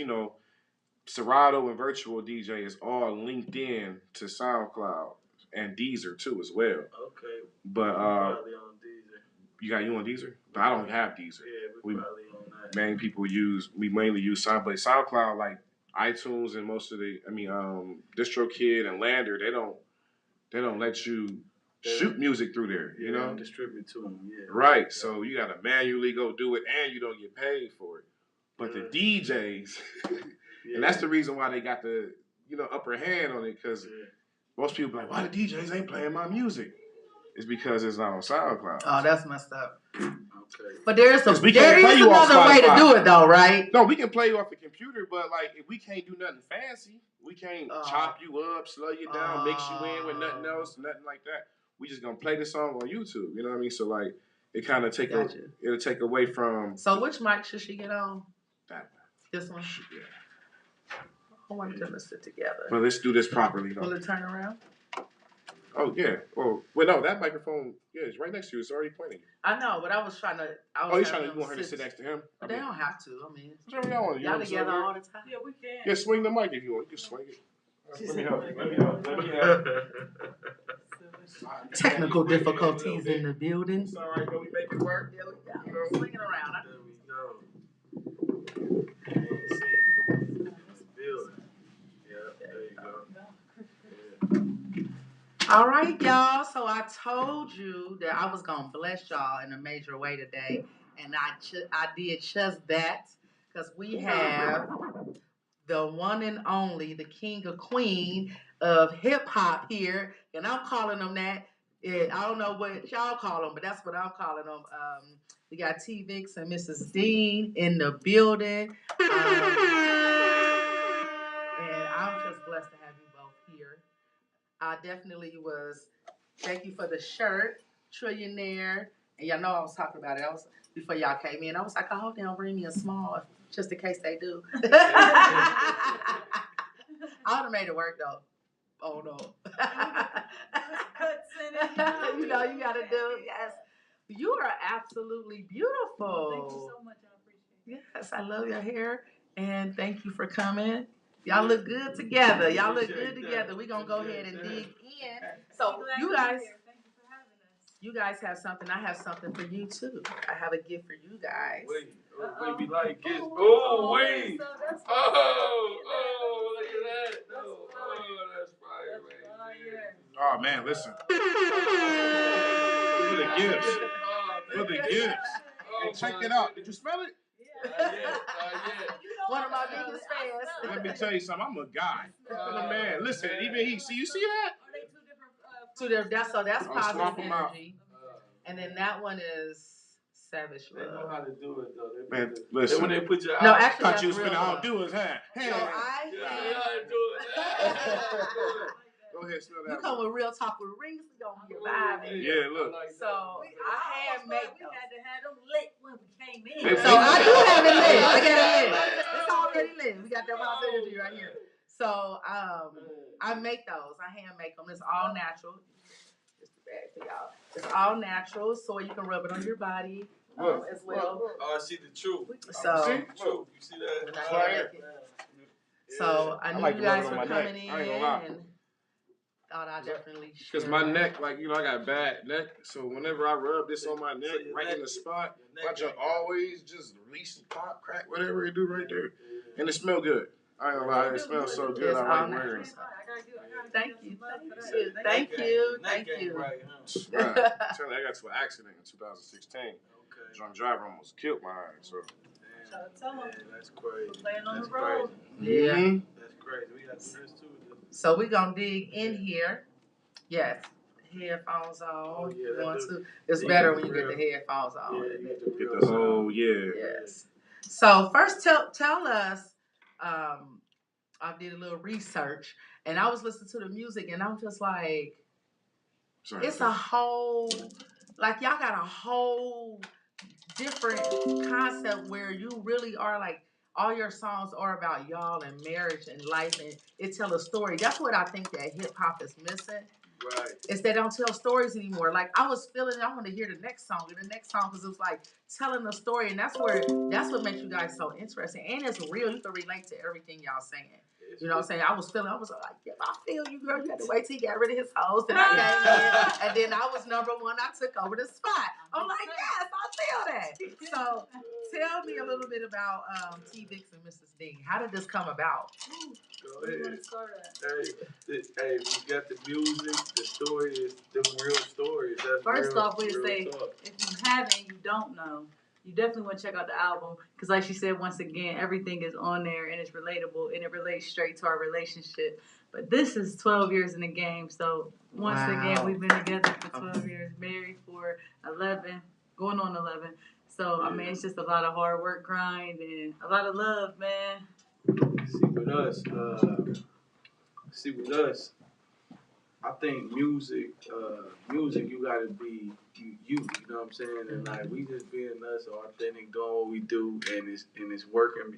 Serato and Virtual DJ is all linked in to SoundCloud and Deezer too as well. Okay. But probably on Deezer. You on Deezer? But I don't have Deezer. Yeah, we probably on that. We mainly use SoundCloud, like iTunes and most of DistroKid and Lander, they don't let you shoot music through there, you know? Distribute to them, yeah. Right, so you got to manually go do it and you don't get paid for it. But the DJs, and that's the reason why they got the, upper hand on it, because most people be like, why the DJs ain't playing my music? It's because it's not on SoundCloud. Oh, that's messed up. Okay. But there is another way to do it, though, right? No, we can play you off the computer, but if we can't do nothing fancy, we can't chop you up, slow you down, mix you in with nothing else, nothing like that. We just gonna play the song on YouTube. You know what I mean? So it kind of it'll take away from. So which mic should she get on? That one. This one. Yeah. I want them to sit together. Well, let's do this properly, though. Will it turn around? Oh, yeah. Oh, well, no, that microphone, it's right next to you. It's already pointing. I know, but I was trying to... you want her to sit next to him? But they don't have to. I mean... Whatever y'all want. Y'all together all the time? Yeah, we can. Yeah, swing the mic if you want. You can swing it. Let me help. Technical difficulties in the building. It's all right, we make it work. There we go. Swing it around. There we go. All right, y'all. So I told you that I was gonna bless y'all in a major way today, and I did just that because we have the one and only, the king or queen of hip hop here, and I'm calling them that. I don't know what y'all call them, but that's what I'm calling them. We got TVicks and Mrs. Dean in the building, and I'm just blessed to have you both here. I definitely was. Thank you for the shirt, Trillionaire. And y'all know I was talking about it. Before y'all came in. I was like, I hope they don't bring me a small, just in case they do. I would have made it work though. Oh no. You know you gotta do. Yes. You are absolutely beautiful. Thank you so much. I appreciate it. Yes, I love your hair, and thank you for coming. Y'all look good together. Y'all look good together. We're going to go ahead and dig in. So, you guys have something. I have something for you, too. I have a gift for you guys. Wait, baby, like gifts. Oh, wait. Oh, look at that. Oh, that's fire, man. Oh, man, listen. For the gifts. For the gifts. Hey, check it out. Did you smell it? Yeah. One of my biggest fans. Let me tell you something. I'm a guy. I'm a man. Listen, even he. See, you see that? Are they two different? That's I'll swap positive them out. energy. And then that one is savage They know love. how to do it, though. Man, listen. When they put your No, eyes- actually, Thought that's you was real finna love. outdo his hand. So Yeah, how to do it. Go ahead, smell You that. come with real talk with Reese, we gonna be vibing. Yeah, look. So I hand make We those. had to have them lit when we came in. So I do have it lit. I got it lit. It's already lit. We got that positive energy right here. So I make those. I hand make them. It's all natural. Just a bag for y'all. It's all natural, so you can rub it on your body as well. Oh, I see the truth. So- You see that? So I knew like you to rub guys it on were my coming neck. in I ain't gonna lie. and thought I'd definitely Because share my that. neck, like, I got bad neck. So whenever I rub this on my neck, So your right neck- in the spot, your neck watch it ain't always just release, pop, crack, whatever it do right there. And it smell good. I ain't gonna lie, it smells so good. It's I all like natural. wearing it. Thank you. Neck ain't right, huh? Right. I'm telling you, I got to an accident in 2016. Okay. Drunk driver almost killed my eye. So. Man, that's crazy. Playing on That's the road. crazy. Yeah. Mhm. That's crazy. We got to do this too. So we're gonna dig in here. Yes. Headphones on. Oh, yeah, You want that to. It's yeah, better you when you get get the headphones on. Yeah, you get the Get real the sound. whole, yeah. Yes. So first tell us, I did a little research and I was listening to the music and I'm just like, Sorry. it's a whole, like y'all got a whole different concept where you really are like, all your songs are about y'all and marriage and life and it tell a story. That's what I think that hip hop is missing. Right. Is they don't tell stories anymore. Like I was feeling, I want to hear the next song because it was like telling a story, and that's what makes you guys so interesting. And it's real. You can relate to everything y'all saying. You know what I'm saying? I was like, yeah, I feel you, girl. You had to wait till you got rid of his hoes. Then I came in, and then I was number one. I took over the spot. I'm like, yes, I feel that. So tell me a little bit about TVicks and Mrs. Dean. How did this come about? Go ahead. Hey, we got the music. The story is the real stories. That's First real, off, we'd real say, talk. if you haven't, you don't know. You definitely want to check out the album because, like she said, once again, everything is on there and it's relatable and it relates straight to our relationship. But this is 12 years in the game, so once again, we've been together for 12 years, married for 11, going on 11. So I mean, it's just a lot of hard work, grind, and a lot of love, man. See with us, I think music, you gotta be you know what I'm saying? And like we just being us, authentic, doing what we do, and it's working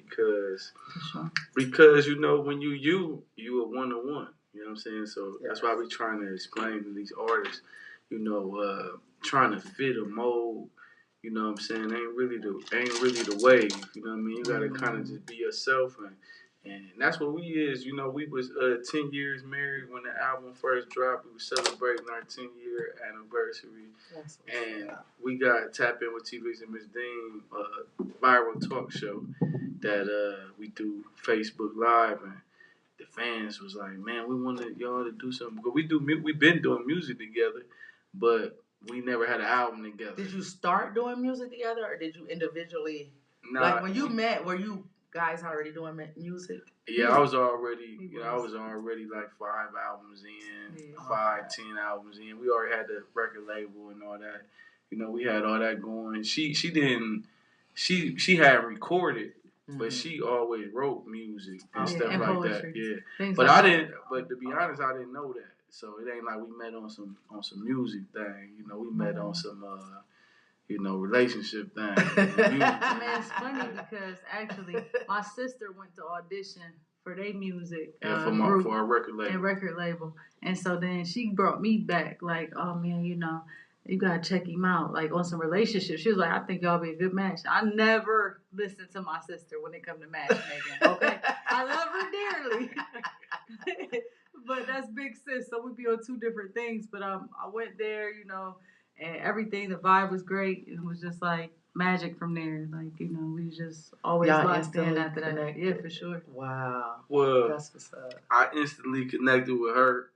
because you know when you a one-on-one. You know what I'm saying? So that's why we trying to explain to these artists, you know, trying to fit a mold. You know what I'm saying? Ain't really the way. You know what I mean? You gotta kind of just be yourself and that's what we is. You know, we was 10 years married when the album first dropped. We was celebrating our 10-year anniversary. And we got tapped in with TVicks and Mrs. Dean, viral talk show that we do Facebook Live. And the fans was like, man, we wanted y'all to do something. Because we've been doing music together, but we never had an album together. Did you start doing music together or did you individually? Nah, like when you met, were you guys already doing music? Yeah, I was already, like 5 albums in, 10 albums in. We already had the record label and all that. You know, we had all that going. She hadn't recorded, but she always wrote music and stuff and like poetry. that. Yeah, Things but like I that. didn't. But to be honest, I didn't know that. So it ain't like we met on some music thing. You know, we met on some relationship thing. Man, it's funny because actually my sister went to audition for their music group for a record label. And so then she brought me back like, oh man, you know, you gotta check him out, like on some relationships. She was like, I think y'all be a good match. I never listen to my sister when it comes to matchmaking. Okay, I love her dearly, that's big sis. So we be on two different things. But I went there, you know, and everything. The vibe was great. It was just like magic from there. Like, you know, we just always locked in after that. Yeah, for sure. Wow. Well, that's what's up. I instantly connected with her.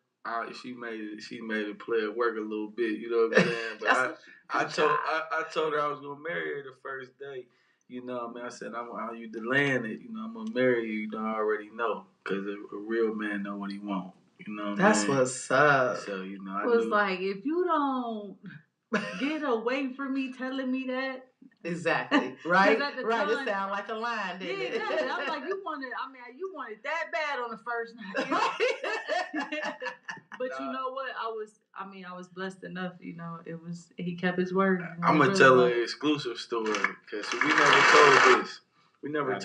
She made it play at work a little bit. You know what I'm saying? But I told her I was gonna marry her the first day. You know what I mean? I said, I'm you delaying it. You know, I'm gonna marry you. You know, I already know. Because a real man know what he want. You know what I mean? That's what's up. So, you know, I was like, if you don't get away from me telling me that. Exactly. Right? Right. It sounds like a line, didn't it? Yeah, I'm like, you wanted that bad on the first night. But you know what? I was blessed enough, you know, he kept his word. I'm going to tell an exclusive story because we never told this. We never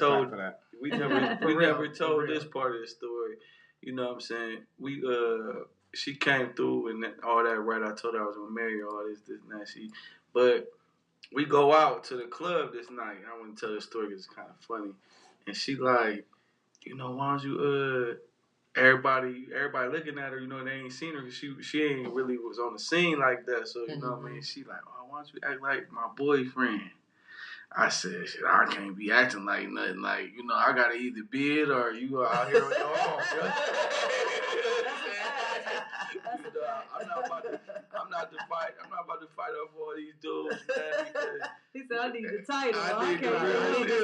told this part of the story. You know what I'm saying? She came through and all that, right? I told her I was going to marry her, all this, and that. But we go out to the club this night. I want to tell the story because it's kind of funny. And she like, you know, why don't you, everybody looking at her, you know, they ain't seen her because she ain't really was on the scene like that. So, you know what I mean? She like, oh, why don't you act like my boyfriend? I said, shit, I can't be acting like nothing. Like, you know, I got to either bid or you are out here on your own. I'm not about to fight off all these dudes, man. Because he said, I need the title. I need the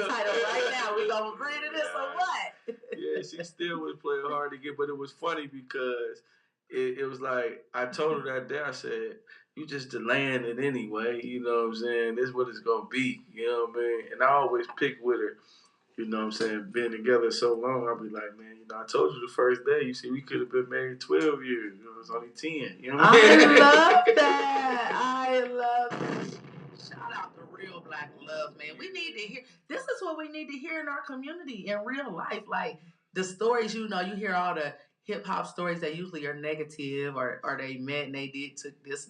title right now. We gonna agree to this or what? Yeah, she still was playing hard to get, but it was funny because it was like, I told her that day, I said, you just delaying it anyway, you know what I'm saying? This is what it's gonna be, you know what I mean? And I always pick with her. You know what I'm saying? Been together so long, I'll be like, man, you know, I told you the first day, you see, we could have been married 12 years. You know, it was only 10. You know what I mean? I love that. Shout out to real black love, man. We need to hear, this is what we need to hear in our community, in real life. Like, the stories, you know, you hear all the hip-hop stories that usually are negative or they met and they took this,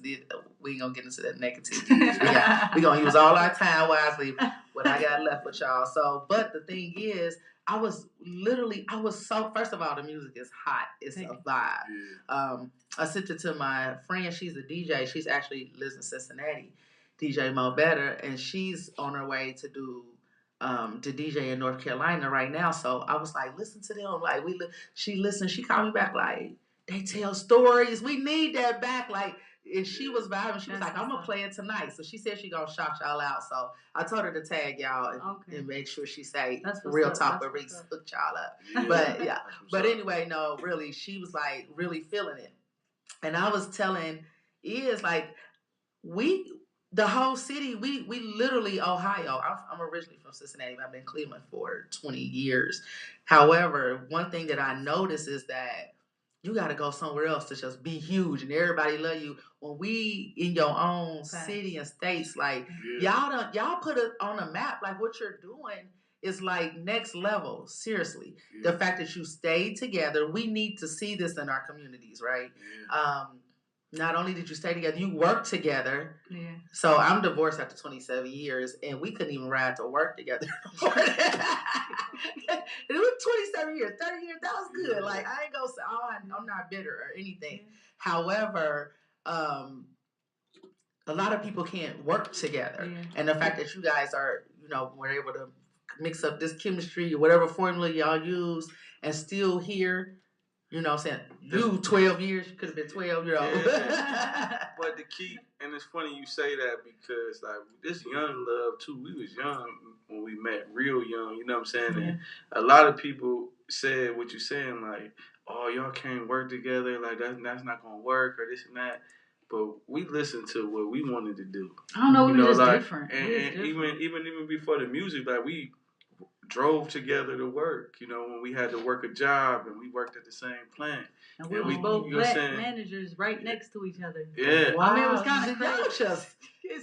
we ain't gonna get into that negativity. We gonna use all our time wisely, what I got left with y'all. So, but the thing is, I was so, first of all, the music is hot. It's a vibe. I sent it to my friend. She's a DJ. She's actually lives in Cincinnati, DJ Mo Better, and she's on her way to do to DJ in North Carolina right now. So I was like, listen to them. Like she listened. She called me back like, they tell stories. We need that back. Like, and she was vibing. She was like, I'm gonna play it tonight. So she said she gonna shout y'all out. So I told her to tag y'all and make sure she say Real Talk with Reese hooked y'all up. Yeah. But anyway, no, really, she was like really feeling it. And I was telling like the whole city, we literally, Ohio, I'm originally from Cincinnati, but I've been in Cleveland for 20 years. However, one thing that I notice is that you got to go somewhere else to just be huge and everybody love you. When we in your own city and states, like y'all put it on a map, like what you're doing is like next level, seriously. The fact that you stayed together, we need to see this in our communities, right? Not only did you stay together, you worked together. Yeah. So I'm divorced after 27 years, and we couldn't even ride to work together. It was 27 years, 30 years. That was good. Like, I ain't gonna say, I'm not bitter or anything. Yeah. However, a lot of people can't work together. Yeah. And the fact that you guys are, you know, were able to mix up this chemistry or whatever formula y'all use and still here. You know what I'm saying? You 12 years, you could have been 12 years old. But the key, and it's funny you say that because like this young love too, we was young when we met, real young, you know what I'm saying? And a lot of people said what you're saying, like, oh, y'all can't work together, like that's not gonna work or this and that. But we listened to what we wanted to do. I don't know, we were just like, different. And even before the music, like we drove together to work, you know, when we had to work a job and we worked at the same plant. And we was both black managers right next to each other. Yeah. Wow. I mean, it was kind of crazy.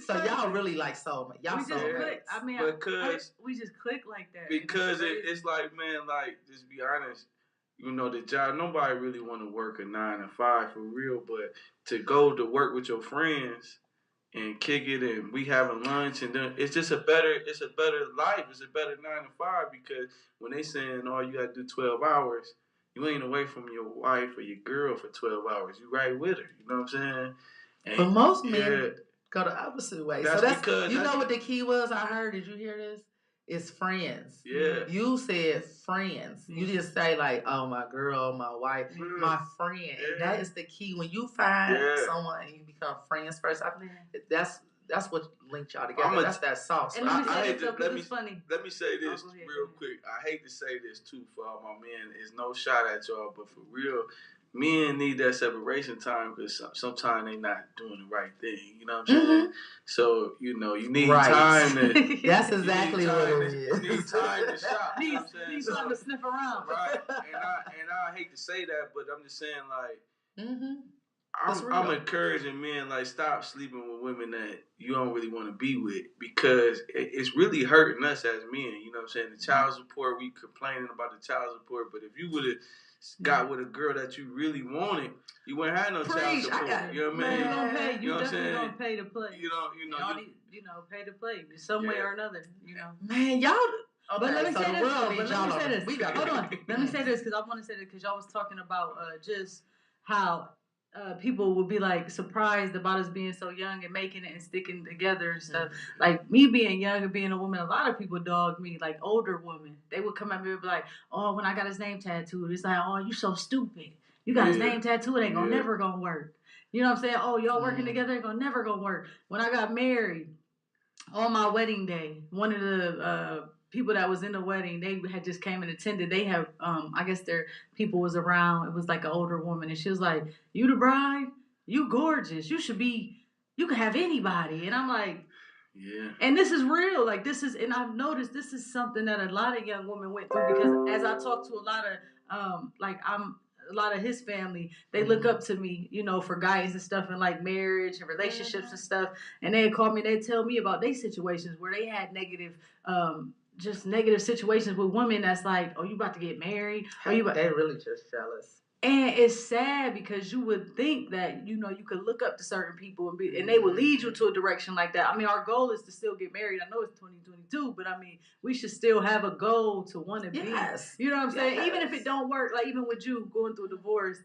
So y'all really like soulmate. Y'all soulmates. Clicked. I mean, we just clicked like that. Because it's like, man, like, just be honest, you know, the job, nobody really want to work a 9 to 5 for real, but to go to work with your friends and kick it, and we having lunch, and then it's just a better life. It's a better 9 to 5 because when they saying, oh, you got to do 12 hours, You ain't away from your wife or your girl for 12 hours. You right with her. You know what I'm saying? And but most men go the opposite way. That's so that's because you know what the key was. I heard. Did you hear this? It's friends. Yeah. You said friends. You just say like, oh, my girl, my wife, my friend. Yeah. And that is the key. When you find someone and you become friends first, that's what linked y'all together. That's that sauce. And let me funny. Let me say this real quick. I hate to say this too for all my men. It's no shot at y'all, but for real, men need that separation time because sometimes they not doing the right thing. You know what I'm saying? So, you know, you need time to... That's exactly what it is. You need time to shop. You know what I'm saying? Need something to sniff around. Right. And I hate to say that, but I'm just saying, like... I'm encouraging men, like, stop sleeping with women that you don't really want to be with because it's really hurting us as men. You know what I'm saying? The child support, we complaining about the child support, but if you would have got with a girl that you really wanted, you wouldn't have no child support. You know what I mean? You gonna pay. You know definitely gonna pay to play. You know, pay to play some way or another. You know, man, y'all. Okay, but let me say this. Hold on. Let me say this because I want to say this because y'all was talking about just how people would be like surprised about us being so young and making it and sticking together and stuff. Like me being young and being a woman, a lot of people dog me, like older women. They would come at me and be like, oh, when I got his name tattooed, it's like, oh, you so stupid. You got his name tattooed, it ain't never gonna work. You know what I'm saying? Oh, y'all working together, ain't never gonna work. When I got married on my wedding day, one of the people that was in the wedding, they had just came and attended. They have, I guess their people was around. It was like an older woman, and she was like, "You the bride? You gorgeous. You could have anybody." And I'm like, "Yeah." And this is real. Like and I've noticed this is something that a lot of young women went through because as I talk to a lot of, a lot of his family, they look up to me, you know, for guidance and stuff and like marriage and relationships and stuff. And they call me, they tell me about their situations where they had negative situations with women that's like, oh, you about to get married? They're really just jealous. And it's sad because you would think that, you know, you could look up to certain people and they would lead you to a direction like that. I mean, our goal is to still get married. I know it's 2022, but I mean, we should still have a goal to want to be. You know what I'm saying? Even if it don't work, like even with you going through a divorce,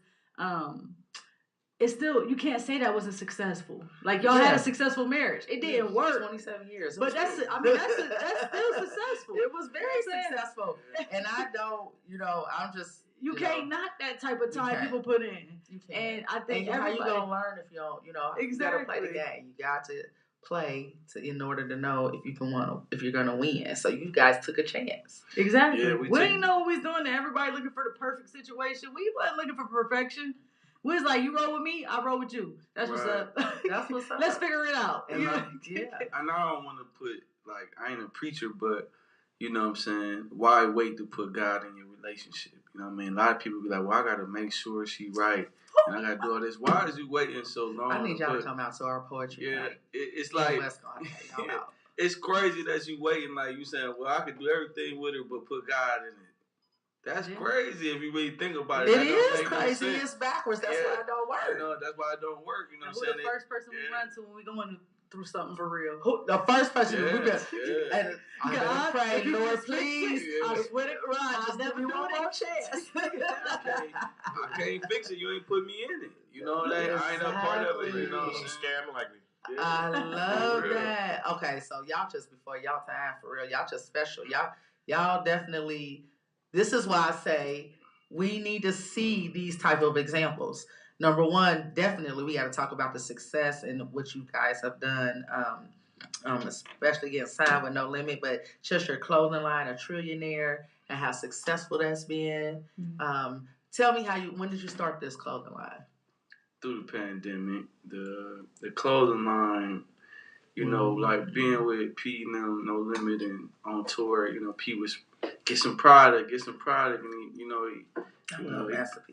it's still, you can't say that wasn't successful. Like y'all had a successful marriage. It didn't work. 27 years. But that's still successful. It was very successful. And I don't, you know, I'm just. You can't knock that type of time people put in. You can't. And I think how you gonna learn if you don't, you know, you gotta play the game. You got to play in order to know if you're gonna win. So you guys took a chance. Exactly. Yeah, we didn't know what we was doing. Everybody looking for the perfect situation. We wasn't looking for perfection. We was like, you roll with me, I roll with you. That's what's up. That's what's up. Let's figure it out. And I know I don't want to put, like, I ain't a preacher, but, you know what I'm saying, why wait to put God in your relationship? You know what I mean? A lot of people be like, well, I got to make sure she right, and I got to do all this. Why is you waiting so long? I need y'all to come out to our poetry night. It's like, it's crazy that you waiting, like, you saying, well, I could do everything with her, but put God in it. That's crazy if you really think about it. It is crazy. No, it's backwards. That's why it don't work. You know, that's why it don't work. You know what I'm saying? Who the first person we run to when we going through something for real? The first person we got. And I pray, Lord, please. I swear to God, just give me one more chance. I can't fix it. You ain't put me in it. You know that? I ain't a part of it. You know, she's scamming like me. I love that. Okay, so y'all just before y'all time for real. Y'all just special. Y'all definitely. This is why I say we need to see these type of examples. Number one, definitely we got to talk about the success and what you guys have done, especially getting signed with No Limit, but just your clothing line, A Trillionaire, and how successful that's been. Tell me when did you start this clothing line? Through the pandemic, the clothing line, you know, like being with P, No Limit, and on tour, you know, P was get some product, and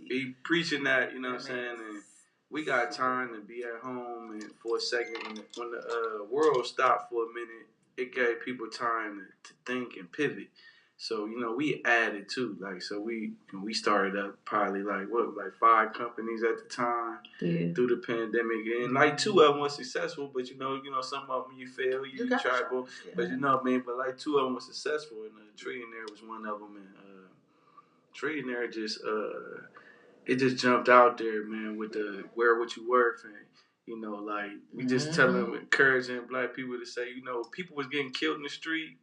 he preaching that, you know what I'm saying, and we got time to be at home, and for a second, when the world stopped for a minute, it gave people time to think and pivot. So, you know, we added too, like, so we started up probably like 5 companies at the time through the pandemic, and like 2 of them were successful, but you know, some of them you fail, you try, but you know what I mean, but like 2 of them were successful, and Trillionaire was one of them, and Trillionaire just it just jumped out there, man, with the wear what you worth, and you know, like we just telling, encouraging black people to say, you know, people was getting killed in the street,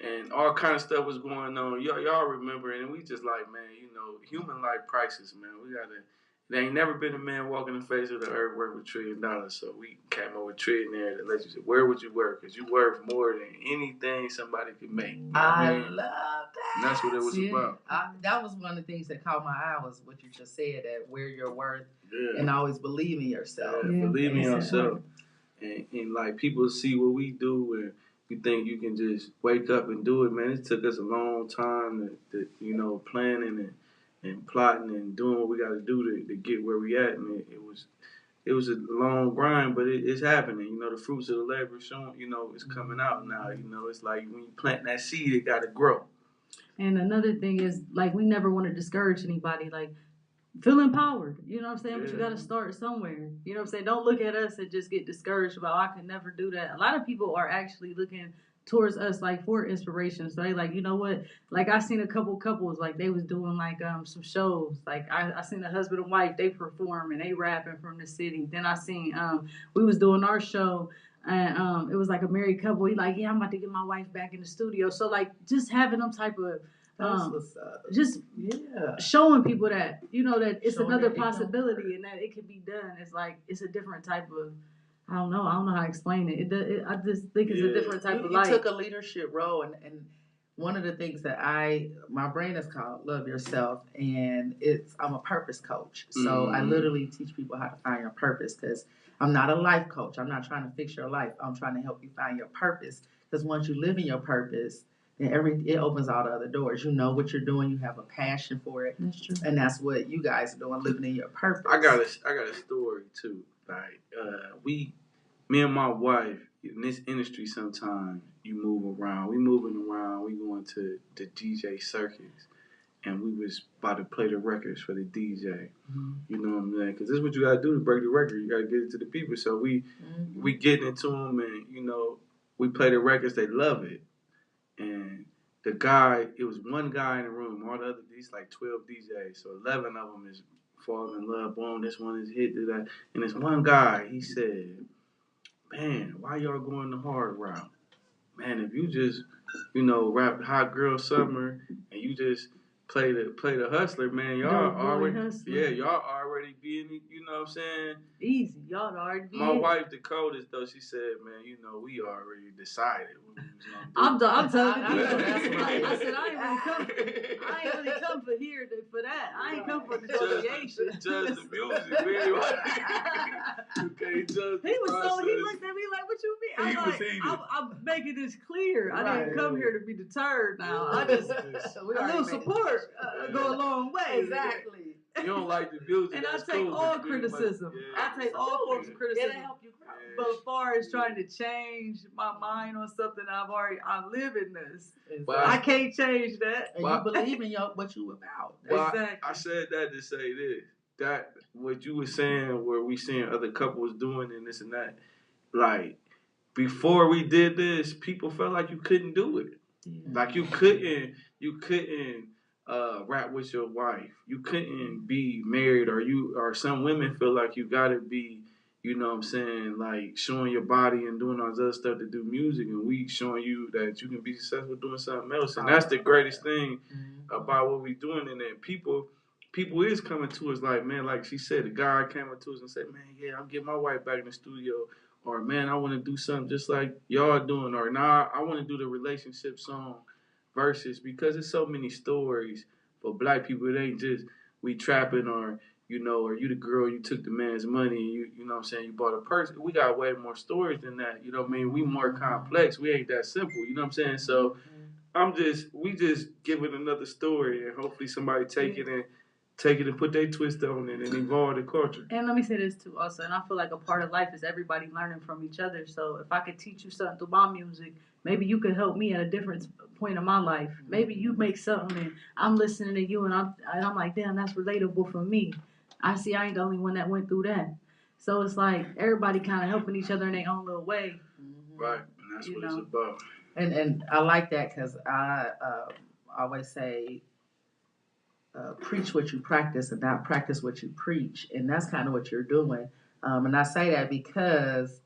and all kind of stuff was going on. Y'all remember, and we just like, man, you know, human life prices, man. We gotta. There ain't never been a man walking the face of the earth worth $1 trillion. So we came up with Trillionaire to let you say, where would you work? Because you worth more than anything somebody could make. I love that. And that's what it was about. That was one of the things that caught my eye was what you just said, that where your worth and always believe in yourself. Yeah, believe in yourself. And like people see what we do and you think you can just wake up and do it, man. It took us a long time to you know, planning and plotting and doing what we got to do to get where we at. And it was a long grind, but it's happening. You know, the fruits of the labor showing, you know, it's coming out now. You know, it's like when you plant that seed, it got to grow. And another thing is, like, we never want to discourage anybody. Like, feel empowered. You know what I'm saying? But you got to start somewhere. You know what I'm saying? Don't look at us and just get discouraged about, I could never do that. A lot of people are actually looking towards us, like, for inspiration. So they like, you know what? Like, I seen a couple couples, like, they was doing, like, some shows. Like, I seen a husband and wife, they perform and they rapping from the city. Then I seen, we was doing our show. And it was like a married couple. He like, yeah, I'm about to get my wife back in the studio. So like, just having them type of, just showing people that, you know, that it's another possibility and that it can be done. It's like, it's a different type of, I don't know how to explain it. I just think it's a different type of life. You took a leadership role, and one of the things that my brand is called Love Yourself, and I'm a purpose coach. So I literally teach people how to find your purpose, because I'm not a life coach. I'm not trying to fix your life. I'm trying to help you find your purpose, because once you live in your purpose, then it opens all the other doors. You know what you're doing. You have a passion for it. That's true. And that's what you guys are doing, living in your purpose. I got a story too. Like me and my wife in this industry, sometimes you move around. We moving around. We going to the DJ circuits, and we was about to play the records for the DJ. You know what I'm saying? Because this is what you gotta do to break the record. You gotta get it to the people. So we getting into them, and you know, we play the records. They love it. And the guy, it was one guy in the room. All the other, these like 12 DJs. So 11 of them is falling in love. Boom, this one is hit to that. And this one guy, he said, man, why y'all going the hard route? Man, if you just, you know, rap Hot Girl Summer and you just play the hustler, man, y'all already being, you know what I'm saying? Easy, y'all already be My wife, the coldest though, she said, man, you know, we already decided what we was gonna do. I'm telling you. I said I ain't really come for here for that. I ain't come for negotiation. Just the music, man. You can't judge He looked at me like, what you mean? I'm making this clear. I didn't come here to be deterred now. I just a little support go a long way. Exactly. You don't like the music. And I take all criticism. I take all forms of criticism. It'll help you grow. But as far as trying to change my mind on something I live in this. But I can't change that. And you believe in what you about. Well, exactly. I said that to say this. That what you were saying, where we seeing other couples doing and this and that, like before we did this, people felt like you couldn't do it. Yeah. Like you couldn't rap with your wife. You couldn't be married, or some women feel like you gotta be, you know what I'm saying, like showing your body and doing all this other stuff to do music, and we showing you that you can be successful doing something else. And that's the greatest thing about what we doing. And then people is coming to us like, man, like she said, the guy came up to us and said, man, yeah, I'm getting my wife back in the studio. Or, man, I want to do something just like y'all doing. Or, nah, I want to do the relationship song versus, because there's so many stories for black people. It ain't just we trapping, or, you know, or you the girl, you took the man's money, and you know what I'm saying, you bought a purse. We got way more stories than that. You know what I mean? We more complex. We ain't that simple. You know what I'm saying? So we just giving another story, and hopefully somebody take it and put their twist on it and evolve the culture. And let me say this too also, and I feel like a part of life is everybody learning from each other. So if I could teach you something through my music, maybe you could help me at a different point of my life. Maybe you make something and I'm listening to you and I'm like, damn, that's relatable for me. I see I ain't the only one that went through that. So it's like everybody kind of helping each other in their own little way. Right, and that's what it's about. And I like that, because I always say, preach what you practice and not practice what you preach. And that's kind of what you're doing. And I say that because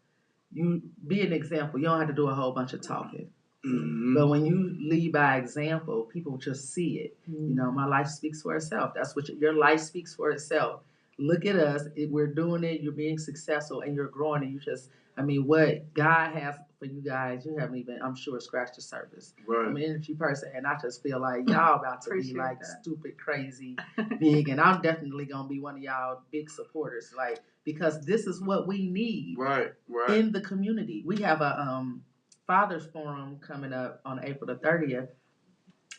you be an example. You don't have to do a whole bunch of talking. Mm-hmm. But when you lead by example, people just see it. You know, my life speaks for itself. That's what your life speaks for itself. Look at us. We're doing it. You're being successful and you're growing. And you just, I mean, what God has for you guys, you haven't even, I'm sure, scratched the surface. Right. I'm an energy person, and I just feel like y'all about to be Appreciate like that. stupid, crazy, big. And I'm definitely going to be one of y'all big supporters, like, because this is what we need Right. in the community. We have a Fathers Forum coming up on April the 30th.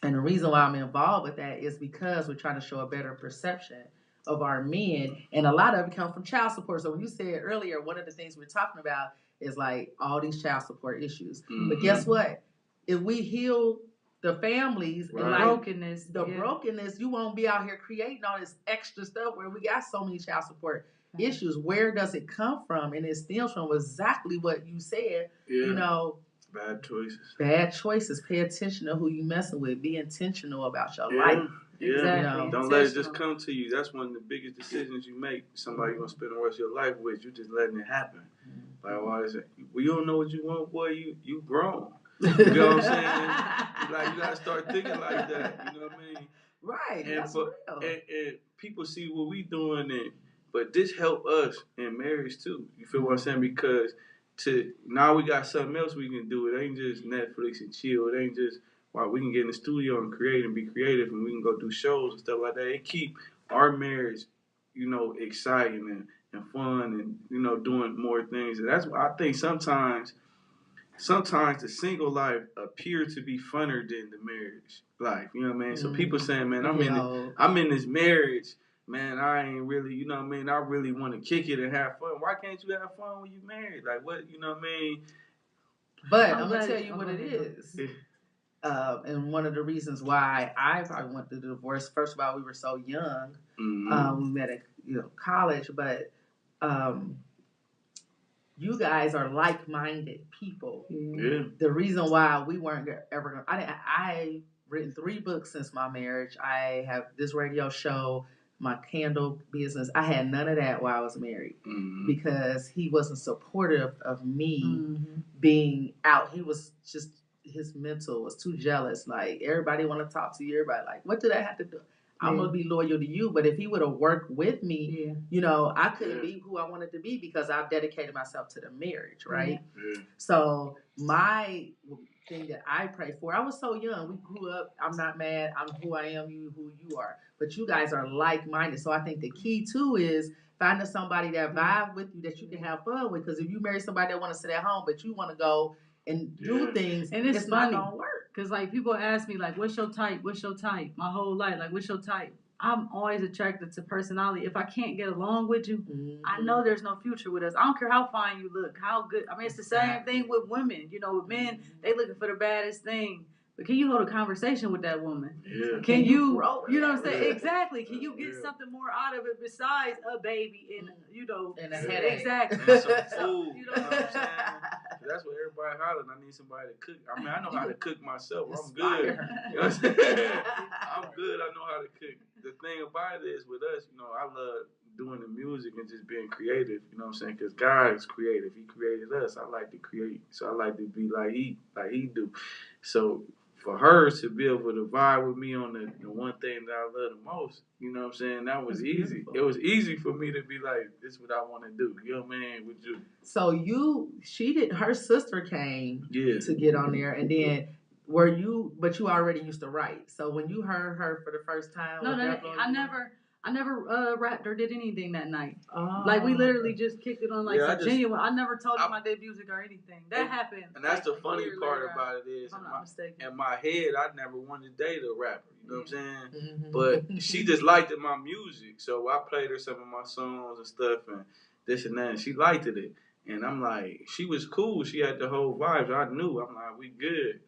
And the reason why I'm involved with that is because we're trying to show a better perception of our men. And a lot of it comes from child support. So when you said earlier, one of the things we're talking about is like all these child support issues. Mm-hmm. But guess what? If we heal the families and like brokenness, you won't be out here creating all this extra stuff where we got so many child support issues. Where does it come from? And it stems from exactly what you said. Yeah. You know, Bad choices. Bad choices. Pay attention to who you messing with. Be intentional about your life. Yeah. Exactly. You know, Don't let it just come to you. That's one of the biggest decisions you make. Somebody you're gonna spend the rest of your life with. You just letting it happen. Like, why is it? Well, you don't know what you want, boy. You grown. You know what I'm saying? Like, you gotta start thinking like that. You know what I mean? Right. And That's real. And people see what we doing, but this help us in marriage too. You feel what I'm saying? Because now we got something else we can do. It ain't just Netflix and chill. It ain't just we can get in the studio and create and be creative, and we can go do shows and stuff like that. It keep our marriage, you know, exciting and fun, and you know, doing more things. And that's why I think sometimes the single life appears to be funner than the marriage life. You know what I mean? So people saying, man, I'm in this marriage. Man, I ain't really, you know what I mean? I really want to kick it and have fun. Why can't you have fun when you married? Like, what, you know what I mean? But I'm going to tell you what it is. And one of the reasons why I probably went through the divorce, first of all, we were so young. Mm-hmm. We met at college, but you guys are like-minded people. Yeah. The reason why we weren't ever going to, I've written 3 books since my marriage. I have this radio show, my candle business. I had none of that while I was married because he wasn't supportive of me being out. He was just, his mental was too jealous. Like, everybody want to talk to you. Everybody like, what do that have to do? I'm going to be loyal to you. But if he would have worked with me, you know, I couldn't be who I wanted to be because I've dedicated myself to the marriage, right? Yeah. So my thing that I pray for, I was so young. We grew up. I'm not mad. I'm who I am, you who you are. But you guys are like-minded. So I think the key, too, is finding somebody that vibe with you that you can have fun with. Because if you marry somebody that want to sit at home, but you want to go and do things, and it's not funny. going to work. Because, like, people ask me, like, what's your type? What's your type? My whole life, like, what's your type? I'm always attracted to personality. If I can't get along with you, I know there's no future with us. I don't care how fine you look, how good. I mean, it's the same thing with women. You know, with men, they looking for the baddest thing. But can you hold a conversation with that woman? Yeah. Can you grow? You know what I'm saying? Yeah. Exactly. Can you get something more out of it besides a baby and, you know, And a headache. Exactly. And some food. You You know know what I'm saying? That's what everybody hollering. I need somebody to cook. I mean, I know how to cook myself. I'm good. You know what I'm saying? I'm good. I know how to cook. The thing about it is with us, you know, I love doing the music and just being creative. You know what I'm saying? Because God is creative. He created us. I like to create. So I like to be like he do. So for her to be able to vibe with me on the one thing that I love the most, you know what I'm saying? That was easy. It was easy for me to be like, this is what I want to do. You know what I mean? With you. So her sister came to get on there, and then but you already used to write. So when you heard her for the first time, I never rapped or did anything that night. Like, we literally just kicked it on genuine. I never told him I did music or anything. That happened. And that's the funny part about it is, if I'm not mistaken. in my head, I never wanted to date a rapper. You know what I'm saying? But she just liked my music. So I played her some of my songs and stuff and this and that. And she liked it. And I'm like, she was cool. She had the whole vibes. I knew. I'm like, we good.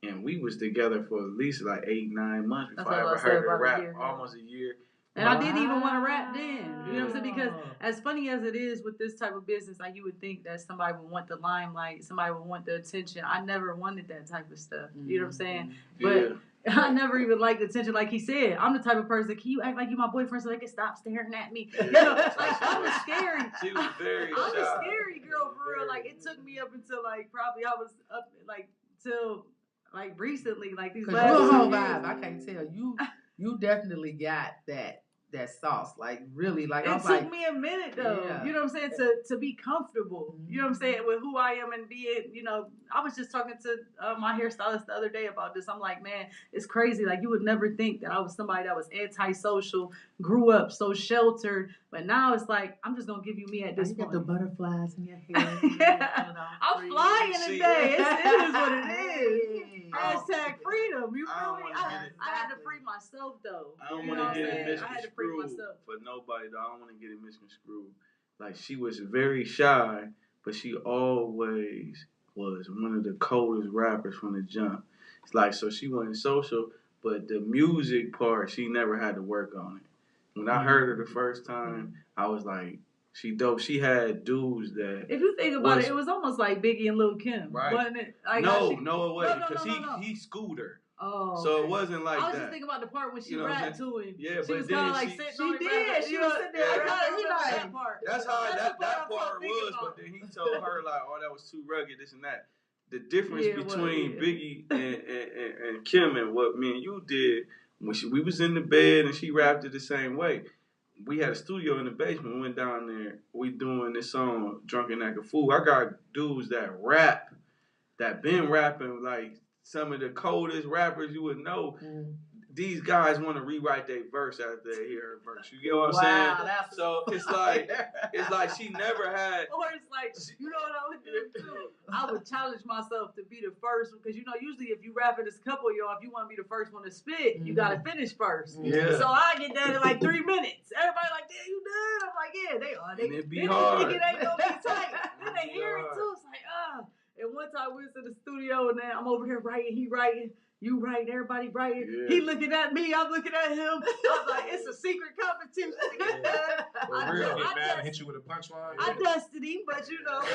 And we was together for at least like 8-9 months before I ever heard her rap. Almost a year. And I didn't even want to rap then. You know what I'm saying? Because as funny as it is with this type of business, like, you would think that somebody would want the limelight, somebody would want the attention. I never wanted that type of stuff. You know what I'm saying? But I never even liked attention. Like he said, I'm the type of person, can you act like you my boyfriend so they can stop staring at me? You know, like I was scary. She was very I'm shy. a scary girl for real. Like it took me up until like probably I was up like till like recently, like these last You're a 2 whole years. vibe. I can't tell you. You definitely got that sauce. Like really, like I It was took like, me a minute though. Yeah. You know what I'm saying? To be comfortable. You know what I'm saying? With who I am and being, you know, I was just talking to my hairstylist the other day about this. I'm like, man, it's crazy. Like you would never think that I was somebody that was antisocial, grew up so sheltered, but now it's like I'm just gonna give you me at this you point. got the butterflies in your hair. Yeah. I'm flying today. It is what it is. Hashtag freedom. You feel me? I had to free myself though. I don't You want know to what get I'm it saying? I had to free misconstrued myself. for nobody though. I don't want to get it misconstrued. Like she was very shy, but she always was one of the coldest rappers from the jump. It's like, so she wasn't social, but the music part, she never had to work on it. When I heard her the first time, I was like, she dope. She had dudes that. If you think about it, it was almost like Biggie and Lil Kim, right? wasn't it? Like no, it wasn't, because no. he schooled her. Oh, so okay. it wasn't like that. I was just thinking about the part when she rapped to him. Yeah, she but was then kind of like sitting on him. She was sitting there. That part. That's how that part I'm was. about. But then he told her like, "Oh, that was too rugged, this and that." The difference Yeah, between Biggie and Kim and what me and you did when we was in the bed and she rapped it the same way. We had a studio in the basement. We went down there. We doing this song, "Drunken Like a Fool." I got dudes that rap, that been rapping like some of the coldest rappers you would know. These guys want to rewrite their verse after they hear her verse. You get what I'm saying? So it's like she never had. Or it's like, you know what I would do too? I would challenge myself to be the first, because you know usually if you rap it, it's a couple of y'all. If you want to be the first one to spit, you gotta finish first. Yeah. So I get that in like 3 minutes. Everybody like, damn, you done? I'm like, yeah, they are. And it be then hard. They think it ain't gonna be tight. Then they hear it too. It's like, And one time we was in the studio and then I'm over here writing, he writing. You writing, everybody writing. Yeah. He looking at me, I'm looking at him. I was like, it's a secret competition. For real, get mad and hit you with a punchline. I dusted him, but you know, names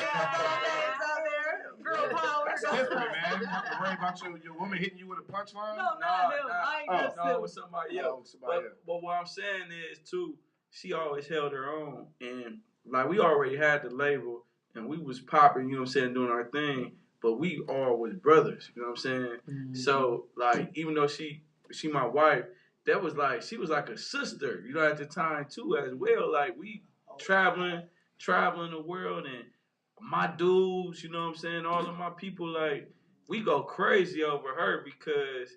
out there. Girl power. That's different, man. You have to worry about your woman hitting you with a punchline. No, not him. I ain't dusted him. No, it was somebody else. But what I'm saying is, too, she always held her own. And, like, we already had the label, and we was popping, you know what I'm saying, doing our thing. But we all was brothers, you know what I'm saying? Mm-hmm. So, like, even though she my wife, that was like, she was like a sister, you know, at the time, too, as well. Like, we traveling the world, and my dudes, you know what I'm saying, all of my people, like, we go crazy over her because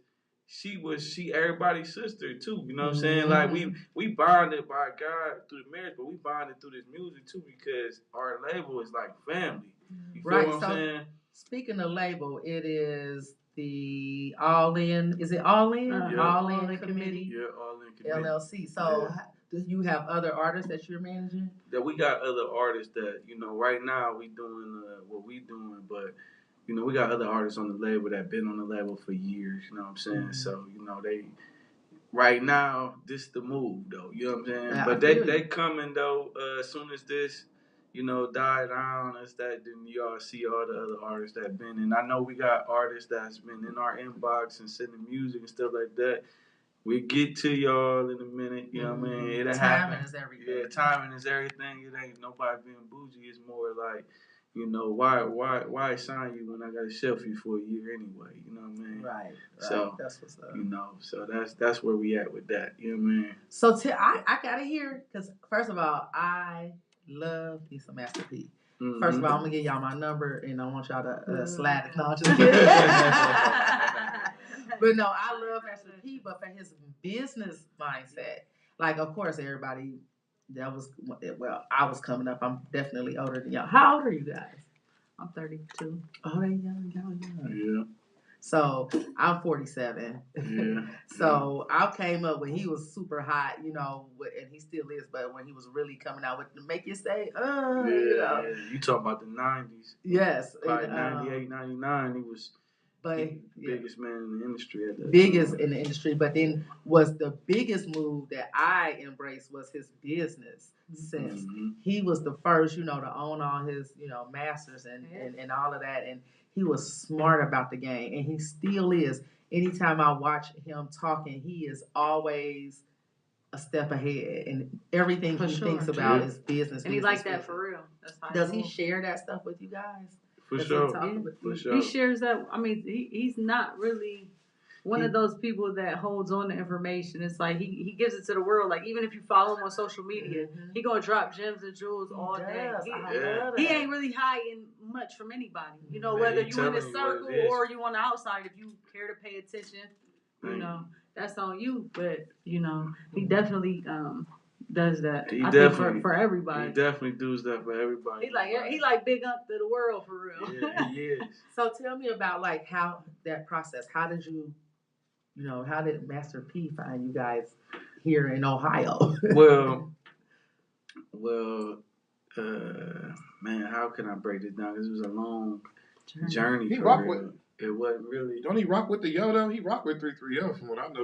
she everybody's sister, too, you know what I'm saying? Like, we bonded by God through the marriage, but we bonded through this music, too, because our label is like family. You feel what I'm saying? Speaking of label, it is the ALLIN. Is it ALLIN? ALLIN Committee. Yeah, ALLIN Committee LLC. So, do you have other artists that you're managing? That we got other artists that, you know, right now we doing what we doing, but you know we got other artists on the label that been on the label for years. You know what I'm saying? Mm-hmm. So you know right now this the move though. You know what I'm saying? Yeah, but they coming though as soon as this, you know, die down, then y'all see all the other artists that been in. I know we got artists that's been in our inbox and sending music and stuff like that. We get to y'all in a minute, you know what I mean? It'll happen. Timing is everything. Yeah, timing is everything. It ain't nobody being bougie. It's more like, you know, why sign you when I got to shelf you for a year anyway? You know what I mean? Right. So that's what's up. You know, so that's where we at with that. You know what I mean? So I gotta hear, because first of all, I love me some Master P. Mm-hmm. First of all, I'm gonna give y'all my number, and I want y'all to slide it. No, just kidding. But no, I love Master P, but for his business mindset, like of course everybody I was coming up. I'm definitely older than y'all. How old are you guys? I'm 32. Oh, they young. Yeah. So I'm 47. Yeah. So I came up when he was super hot, you know, and he still is, but when he was really coming out with to make you say, you know. Yeah. You talking about the 90s. Yes. Like 98, 99, he was biggest man in the industry at that biggest time. In the industry, but then was the biggest move that I embraced was his business sense. Mm-hmm. He was the first, you know, to own all his, you know, masters and all of that, and he was smart about the game, and he still is. anytime I watch him talking, he is always a step ahead, and everything he thinks about is business. And he like that for real. That's how Does he share that stuff with you guys? For Does sure. he talk with you? For sure. He shares that. I mean, he's not really one of those people that holds on to information. It's like he gives it to the world. Like, even if you follow him on social media, he gonna drop gems and jewels all day. He ain't really hiding much from anybody. You know, whether you in the circle or you on the outside, if you care to pay attention, you know, that's on you. But, you know, he definitely does that. He I definitely think for everybody. He definitely does that for everybody. He like big up to the world for real. Yeah, he is. So tell me about like how that process. How did you know, how did Master P find you guys here in Ohio? Man, how can I break this down? Because it was a long journey. He rocked with. It wasn't really. Don't he rock with the Yodo? He rock with 330 from what I know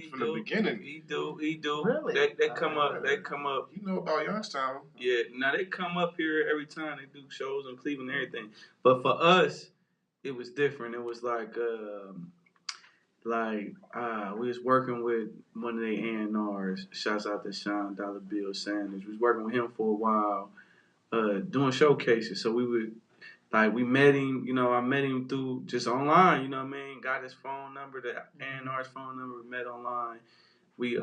from the beginning. He do. Really? They come up. They come up. You know about Youngstown. Yeah. Now they come up here every time they do shows in Cleveland and everything. But for us, it was different. It was like we was working with one of the A&Rs. Shouts out to Sean Dollar Bill Sanders. We was working with him for a while, doing showcases. So we would. Like, we met him, you know, I met him through just online, you know what I mean? Got his phone number, the A&R's phone number, we met online. We,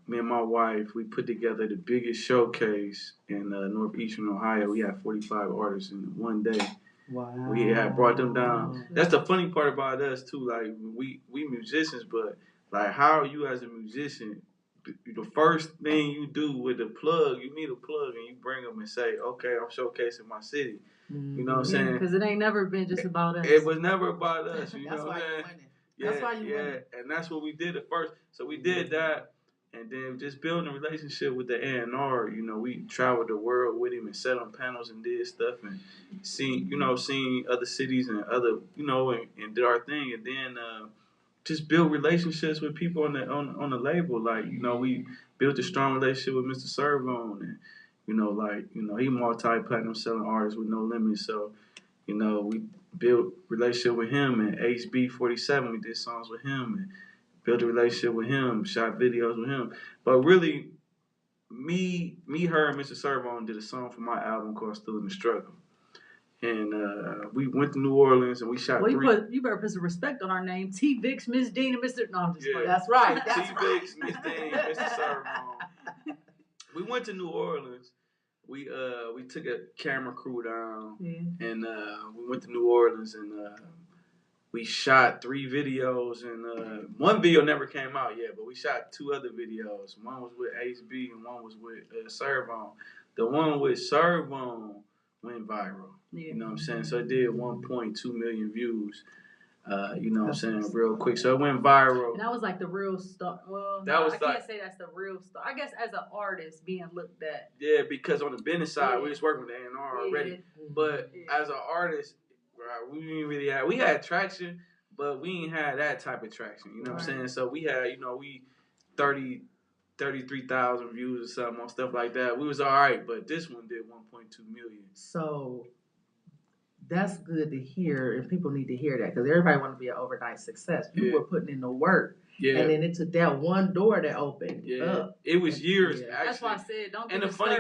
me and my wife, we put together the biggest showcase in northeastern Ohio. We had 45 artists in one day. Wow. We had brought them down. That's the funny part about us, too. Like, we musicians, but, like, how are you as a musician? The first thing you do with a plug, you need a plug, and you bring them and say, okay, I'm showcasing my city. You know what I'm saying? Because it ain't never been just about us. It was never about us. You That's know why what I'm winning. Yeah, That's why you winning. And that's what we did at first. So we did that, and then just building a relationship with the A&R. You know, we traveled the world with him and sat on panels and did stuff and seen other cities and other, and did our thing. And then just build relationships with people on the label. Like, we built a strong relationship with Mr. Servone, and he multi-platinum selling artist with no limit. So, we built relationship with him, and HB47, we did songs with him and built a relationship with him, shot videos with him. But really, me, her, and Mr. Servone did a song for my album called Still in the Struggle. And we went to New Orleans and we shot three. You better put some respect on our name. TVicks, Miss Dean, and Mr. No, I'm just playing. That's right. TVicks, Miss Dean, Mr. Servone. We went to New Orleans. We took a camera crew down, and we went to New Orleans, and we shot 3 videos, and one video never came out yet, but we shot 2 other videos. One was with HB and one was with Servone. The one with Servone went viral. You know what I'm saying? So it did 1.2 million views. You know what I'm saying? Real quick. So it went viral. And that was like the real star. Well, I can't say that's the real star. I guess as an artist being looked at. Yeah, because on the business side, we was working with the A&R already. But as an artist, we didn't really have, we had traction, but we didn't have that type of traction. You know what I'm saying? So we had, 33,000 views or something on stuff like that. We was all right, but this one did 1.2 million. So that's good to hear, and people need to hear that because everybody want to be an overnight success. You were putting in the work, and then it took that one door that opened up. It was years. Actually. That's why I said don't. And the funny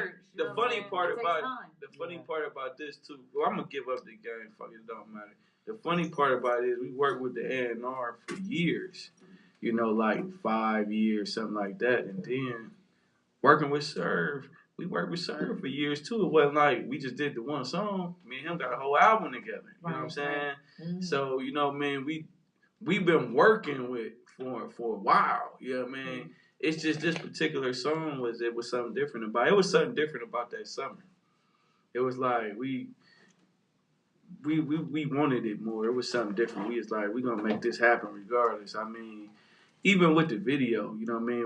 part about this too. Well, I'm gonna give up the game. Fuck it, don't matter. The funny part about it is we worked with the A&R for years. Like 5 years, something like that, and then working with Serve. We worked with Serve for years too. It wasn't like we just did the one song. Me and him got a whole album together. You know what I'm saying? Mm-hmm. So, man, we've been working with for a while. You know what I mean? Mm-hmm. It's just this particular song was something different about it. It was something different about that summer. It was like we wanted it more. It was something different. We was like, we're gonna make this happen regardless. I mean, even with the video,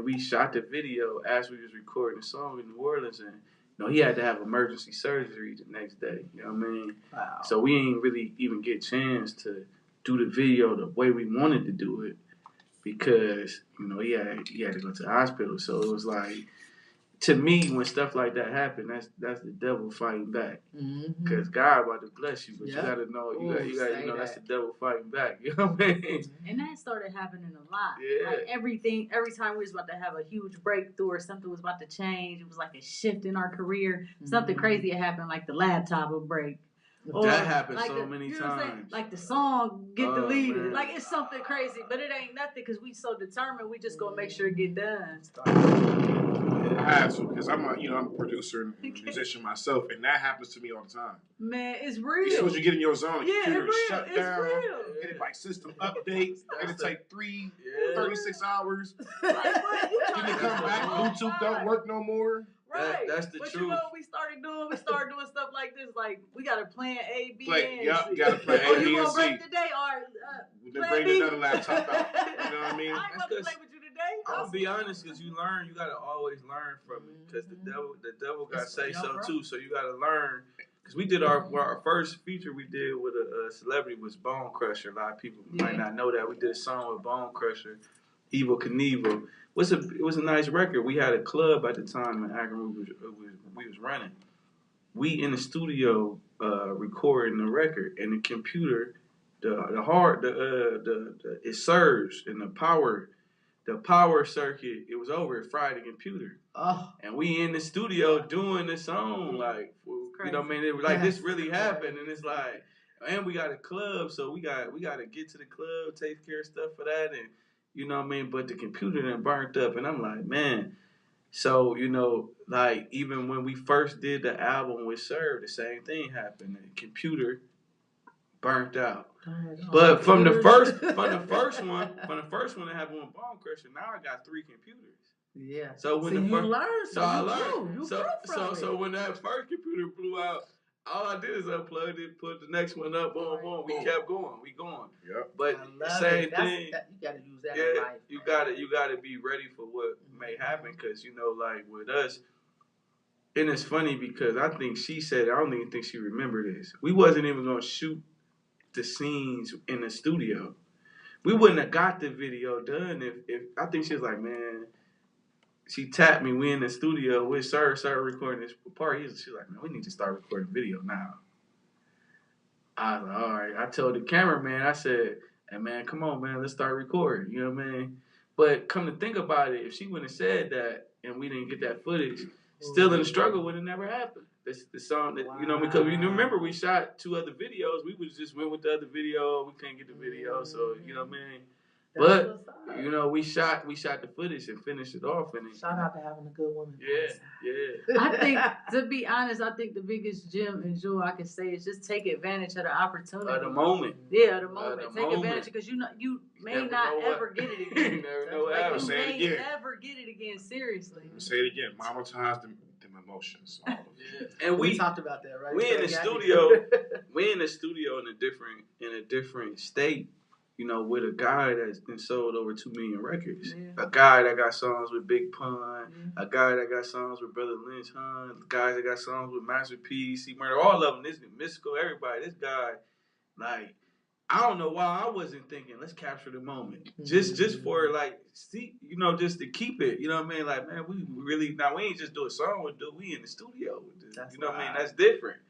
we shot the video as we was recording the song in New Orleans, and he had to have emergency surgery the next day. You know what I mean? Wow. So we ain't really even get a chance to do the video the way we wanted to do it because he had to go to the hospital. So it was like to me, when stuff like that happen, that's the devil fighting back. Because God about to bless you, but you gotta know, you gotta know that's the devil fighting back. You know what I mean? And that started happening a lot. Yeah. Like every time we was about to have a huge breakthrough or something was about to change, it was like a shift in our career. Something crazy had happened, like the laptop would break. Or that happens like so many times. Like the song get deleted. Man. Like it's something crazy, but it ain't nothing because we so determined. We just gonna make sure it get done. I have to, because I'm a producer and musician myself, and that happens to me all the time. Man, it's real. As soon as you get in your zone, the computer is shut It's down. real. Get it like system updates. It'll take 36 hours. Right. Then you come back, Bluetooth don't work no more. Right. That's the truth. But you know what we started doing? We started doing stuff like this. Like, we got to plan A, B, and Yup, C. you got to plan A, B, and C. You going to break today? All right. Then bring another laptop out. You know what I mean? I ain't about to play with you today. I'm going to be honest, because you got to always learn from it. Because the devil got to say so, too. So you got to learn. Because we did our first feature we did with a celebrity was Bone Crusher. A lot of people might not know that. We did a song with Bone Crusher, Evil Knievel. It was a nice record. We had a club at the time in Akron we was running. We in the studio recording the record, and the computer, it surged, and the power circuit, it was over. It fried the computer. Oh. And we in the studio doing the song, like, you know what I mean? It was like, this really happened, and it's like, and we got a club, so we got to get to the club, take care of stuff for that, and you know what I mean? But the computer done burnt up, and I'm like, man. So, you know, like, even when we first did the album with Serve, the same thing happened. The computer burnt out. But from the first one that happened with Bone Crusher, now I got 3 computers. Yeah. So when you learned, I learned. So when that first computer blew out, all I did is unplugged it, put the next one up, boom, boom. We kept going. We going. Yep. But same thing. You got to use that in life. You got to be ready for what may happen, because, you know, like with us, and it's funny because I think she said, I don't even think she remembered this. We wasn't even going to shoot the scenes in the studio. We wouldn't have got the video done if I think she was like, man, she tapped me. We in the studio with Sir recording this part. She's like, man, we need to start recording video now. I was like, all right. I told the cameraman, I said, hey, man, come on, man, let's start recording. You know what I mean? But come to think about it, if she wouldn't have said that and we didn't get that footage, Still in the Struggle would have never happened. That's the song that, you know, because you remember we shot 2 other videos. We just went with the other video. We couldn't get the video, so, you know what I mean? But, you know, we shot the footage and finished it off. And shout out to having a good woman. Yeah. I think, to be honest, I think the biggest gem and jewel I can say is just take advantage of the opportunity. Of the moment. Yeah, the moment. Take advantage, because you may not ever get it again. You never know what happens. Say it again. Never get it again, seriously. Say it again. Monetize them emotions. All of it. And we talked about that, right? We in the studio. We in the studio in a different state. You know, with a guy that's been sold over 2 million records. Yeah. A guy that got songs with Big Pun. A guy that got songs with Brother Lynch Hunt. Guys that got songs with Master P, C Murder, all of them. This Mystical, everybody. This guy, like, I don't know why I wasn't thinking, let's capture the moment. Just for, like, see, you know, just to keep it. You know what I mean? Like, man, we really, now we ain't just do a song with it. We in the studio with this. You know what I mean? That's different.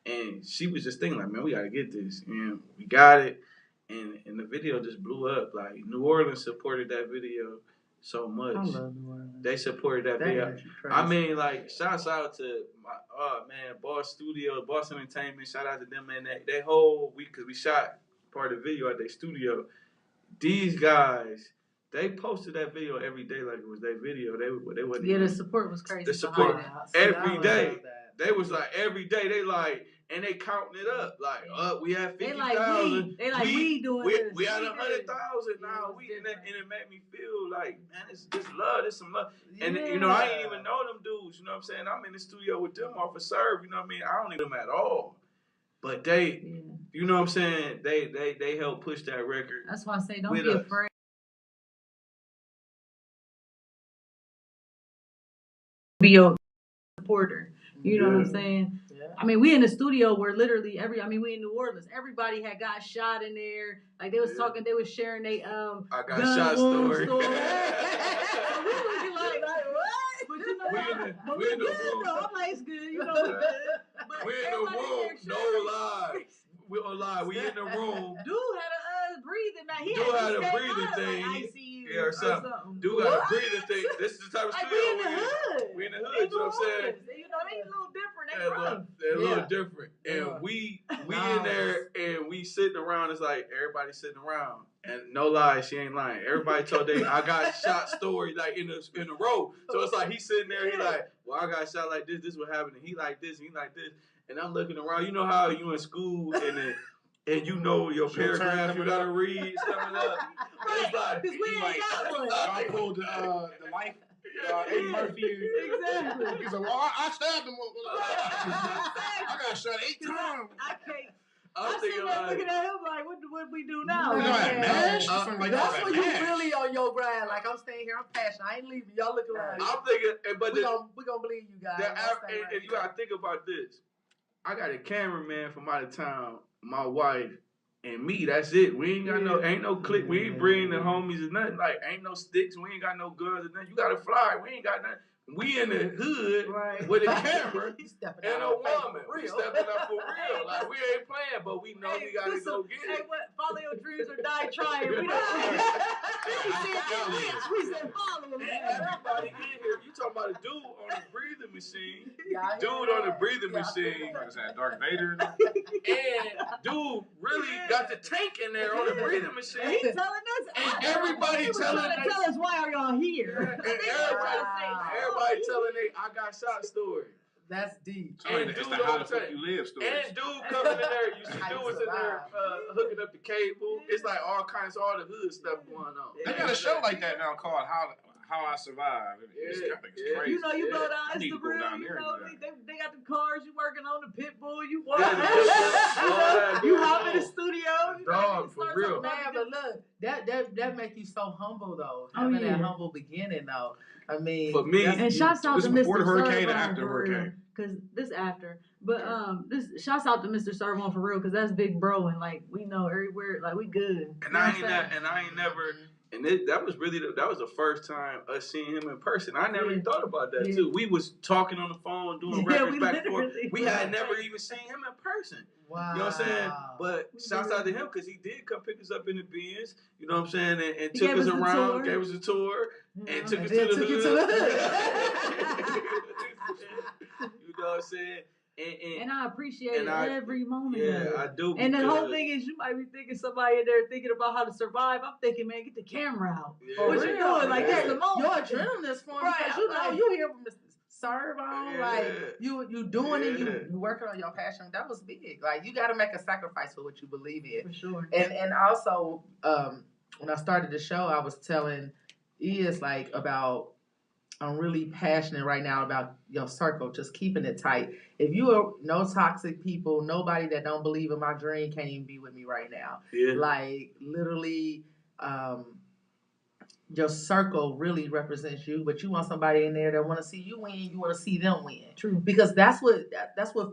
And she was just thinking, like, man, we got to get this. And we got it. And the video just blew up. Like, New Orleans supported that video so much. I love New Orleans. They supported that video. I mean, like, shouts out to my Boss Studio, Boss Entertainment. Shout out to them, man. That whole week, because we shot part of the video at their studio. These guys, they posted that video every day like it was their video. They wasn't. Yeah, the support was crazy. The support every day. They was like every day. They like. And they counting it up, like, we have 50,000. They like we doing this. We had 100,000 now. And it made me feel like, man, it's love. There's some love. And, you know, I ain't even know them dudes. You know what I'm saying? I'm in the studio with them off of Serve. You know what I mean? I don't know them at all. But they, you know what I'm saying? They help push that record. That's why I say don't be afraid. Be your supporter. You know what I'm saying? Yeah. I mean, we in the studio where literally we in New Orleans. Everybody had got shot in there. Like, they was talking, they was sharing they I got shot story. We looking like what? But you know We what? in the- But we we in the good room. though. I'm like, it's good. You know we good. But We in the everybody room, here no sure. lie. We don't lie. We in the room. Dude had a breathing. Now he Dude had a to stay breathing up, thing. Like ICU Yeah, or something. Dude got a breathing thing. This is the type of Like studio we in the hood. We in the hood, you know what I'm saying? You know, they a little different. They They're rough. a little Yeah. different. And Yeah. we in there and we sitting around. It's like everybody sitting around. And no lie, she ain't lying. Everybody told they I got shot story like in a row. So it's like he's sitting there, he like, well, I got shot like this what happened, and he like this, and he like this. And I'm looking around. You know how you in school and you know your paragraph you gotta read coming up. It's like Because we ain't got one. I pulled the life Eddie Murphy. Exactly. He's like, well, I stabbed him. I got shot 8 times. I can't. I'm I'm sitting thinking there like, looking at him like, what we do now? You know that MASH? That's Something like when you MASH. really on your grind. Like, I'm staying here, I'm passionate. I ain't leaving. Y'all looking like I'm thinking, but we gonna believe you guys. and you gotta think about this. I got a cameraman from out of town, my wife, and me. That's it. We ain't got ain't no click. We ain't bringing the homies or nothing. Like, ain't no sticks. We ain't got no guns or nothing. You gotta fly. We ain't got nothing. We in the hood with a camera and a woman. We stepping up for real. Like, we ain't playing, but we know we gotta go get it. Hey, what? Follow your dreams or die trying. We don't. We said follow them. Everybody in here, you talking about a dude on a breathing machine. Yeah, Dude on a breathing machine. What is that, Darth Vader? And dude really got the tank in there on the breathing He's machine. telling us. And everybody he was telling trying to tell us why are y'all here. And everybody telling they I got shot story. That's deep. And It's dude the how on the the fuck you live story. And dude coming in there, you see dude was in there hooking up the cable. It's like all kinds of all the hood stuff going on. They got a show like that now called How I Survived. It's crazy. You know, you go down I need to go Instagram, down you there know, and do that. they got the cars, you working on the pit bull, you walk, Yeah, the pit bull, all that you going hop in on. the studio, you Dog, know, for start real. talking about Man, but look, that make you so humble though. Oh, Having yeah. that humble beginning though. I mean, For me, And shouts out This to is before Mr. the hurricane or Servon after the for real. hurricane? Cause this after, but this shouts out to Mr. Servon for real, cause that's big bro, and like we know everywhere, like we good. and I ain't never. And that was really that was the first time us seeing him in person. I never even thought about that too. We was talking on the phone, doing records back and forth. We had never even seen him in person. wow. You know what I'm saying? But shouts out to him because he did come pick us up in the Benz. You know what I'm saying? And He took gave us us the around, tour. gave us a tour, and took us then to the took you hood. to the hood. You know what I'm saying? And I appreciate every moment. Yeah, of it. I do. And the whole thing is, you might be thinking somebody in there thinking about how to survive. I'm thinking, man, get the camera out. Yeah. What you doing? Like that's the moment. Your adrenaline is flowing Right, because you know like- you hear from Mr. Servon, Yeah. like you doing it, Yeah. you working on your passion. That was big. Like you got to make a sacrifice for what you believe in. For sure. And also, when I started the show, I was telling Is like about I'm really passionate right now about your circle, just keeping it tight. If you are no toxic people, nobody that don't believe in my dream can't even be with me right now. Yeah. Like literally, your circle really represents you, but you want somebody in there that want to see you win. You want to see them win. True. Because that's what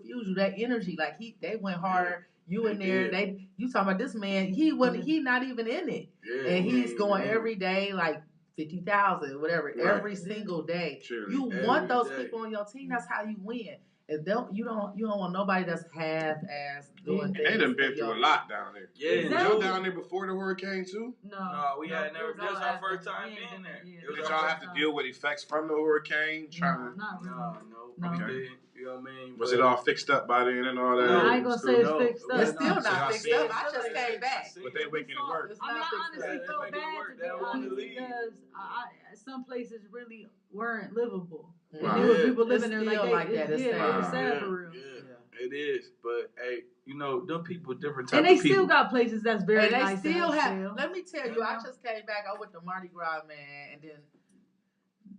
fuels you. That energy, like they went harder. You in there, you talking about this man? He wasn't. He not even in it, and he's going every day, like 50,000, whatever, every single day. Sure. You Every want those day. people on your team. That's how you win. And you don't want nobody that's half-ass doing things. They done been through a lot down there. Yeah. Was y'all down there before the hurricane too? No, we had never. it That was all our after. first time We ain't being been there. there. It was Did our y'all first have to time. deal with effects from the hurricane? No, not really. No, No. we didn't. You know what I mean? Was it all fixed up by then and all that? No, I ain't gonna say it's No. fixed up. It's still So not y'all fixed see up. it? I just came back. But they making it work. It's I mean, not I fixed honestly up. felt They make it bad work. to They be don't wanna honest leave. because some places really weren't livable. Wow. And there were people It's living there still like that. It's yeah, sad. it was sad for real. Yeah, it is. But hey, you know, them people different type And they of people. still got places that's very And they nice. still to have. chill. Let me tell you, I just came back. I went to Mardi Gras, man, and then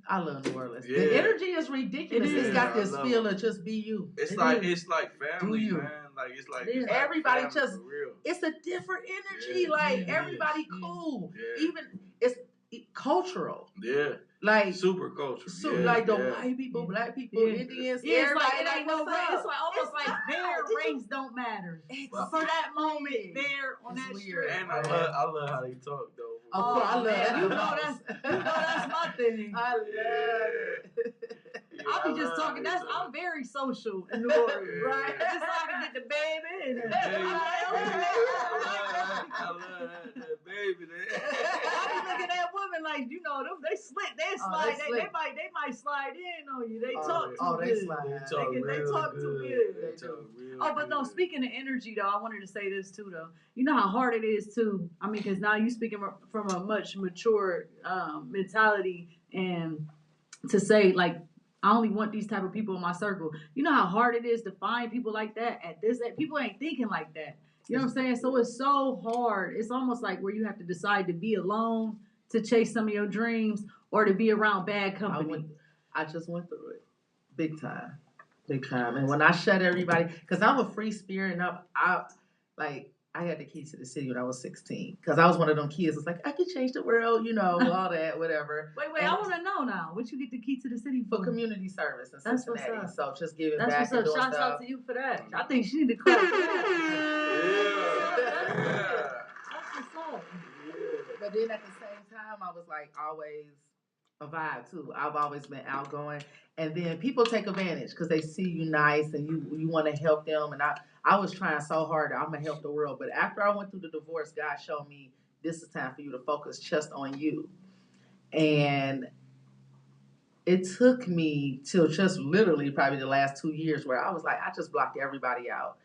I love New Orleans. Yeah. The energy is ridiculous. It It's is. got I this love feel it. of just be you. It's It like is. family, Do you? man. Like it's like It is. it's like Everybody family just- for real. It's a different energy. Yeah, like it is. everybody Yeah. cool. Yeah. Even it's cultural. Yeah. like super culture. like the white people, black people, Indians, everybody it ain't no race. It's like almost like their race don't matter. For that moment, they're on that strip. And I love how they talk though. Of course, I love that. You know that's my thing. I love it. I be just talking. I'm very social in New Orleans, right? Just so I can get the baby. I love that baby. I be looking at women like, you know, them. They slick. They slide. They might slide in on you. They talk too good. They talk too good. But no. Speaking of energy, though, I wanted to say this too, though. You know how hard it is too. I mean, because now you speaking from a much mature mentality, and to say like, I only want these type of people in my circle. You know how hard it is to find people like that people ain't thinking like that. You know what I'm saying? So it's so hard. It's almost like where you have to decide to be alone to chase some of your dreams or to be around bad company. I just went through it. Big time. And when I shut everybody, because I'm a free spirit, and I had the keys to the city when I was 16. Because I was one of them kids. It's like, I could change the world, you know, all that, whatever. Wait, I want to know now. What you get the key to the city for? Community service in That's Cincinnati. what's up. So just giving That's back and what's up. doing Shouts stuff. out to you for that. I think she need to clap for that. That's what's up. But then at the same time, I was like always a vibe too. I've always been outgoing. And then people take advantage because they see you nice and you want to help them. And I was trying so hard. I'm going to help the world. But after I went through the divorce, God showed me this is time for you to focus just on you. And it took me till just literally probably the last 2 years where I was like, I just blocked everybody out.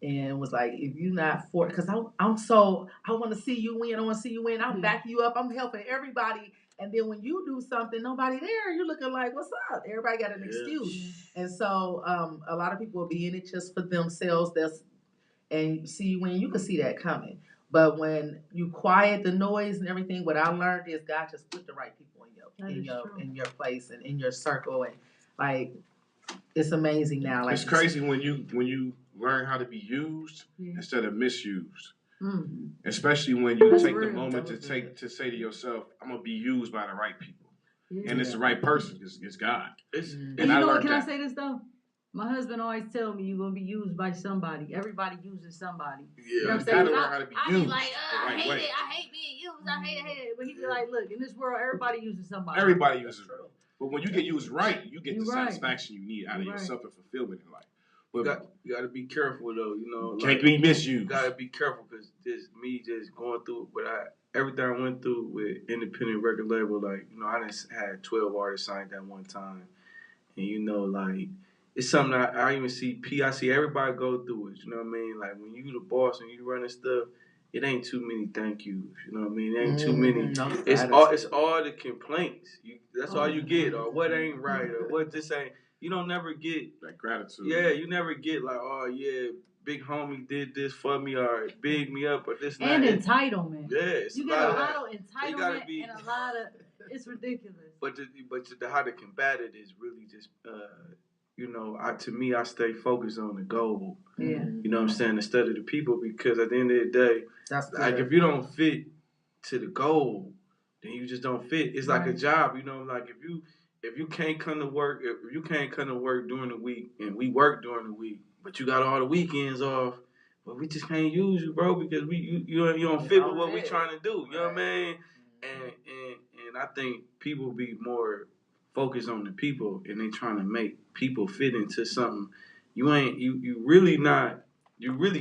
And was like, if you're not for it, because I want to see you win. I want to see you win. I'm backing you up. I'm helping everybody. And then when you do something, nobody there, you're looking like, what's up? Everybody got an excuse. And so a lot of people will be in it just for themselves. And see you win. You can see that coming. But when you quiet the noise and everything, what I learned is God just put the right people in your place and in your circle. And like, it's amazing now. Like, it's crazy when you learn how to be used instead of misused. Mm-hmm. Especially when you take the moment to say to yourself, I'm gonna be used by the right people. And it's the right person. It's God. And you know what? Can I say this though? My husband always tell me you're gonna be used by somebody. Everybody uses somebody. Yeah, you know what I'm saying? I be like, I hate being used. I hate it. But he be like, look, in this world, everybody uses somebody. Everybody uses. But when you get used right, you get the satisfaction you need out of yourself and fulfillment in life. But you got to be careful though, you know. Can't be misused. You got to be careful because just going through everything I went through with independent record label. Like, you know, I just had 12 artists signed at one time, and you know, like, it's something I even see. I see everybody go through it. You know what I mean? Like, when you the boss and you running stuff, it ain't too many thank yous. You know what I mean? It ain't too many. It's all the complaints. That's all you get, or what ain't right, or what this ain't. You don't never get like gratitude. Yeah, you never get like, oh yeah, big homie did this for me or big me up or this and that. Entitlement. Yeah, you get a lot of entitlement and a lot of it's ridiculous. But how to combat it is really just you know, to me I stay focused on the goal. Yeah. You know what I'm saying, instead of the people, because at the end of the day, that's like if you don't fit to the goal, then you just don't fit. It's like a job, you know, like if you can't come to work, during the week, and we work during the week, but you got all the weekends off, but we just can't use you, bro, because you don't fit with what we trying to do. You know what I mean? And I think people be more focused on the people, and they trying to make people fit into something. You really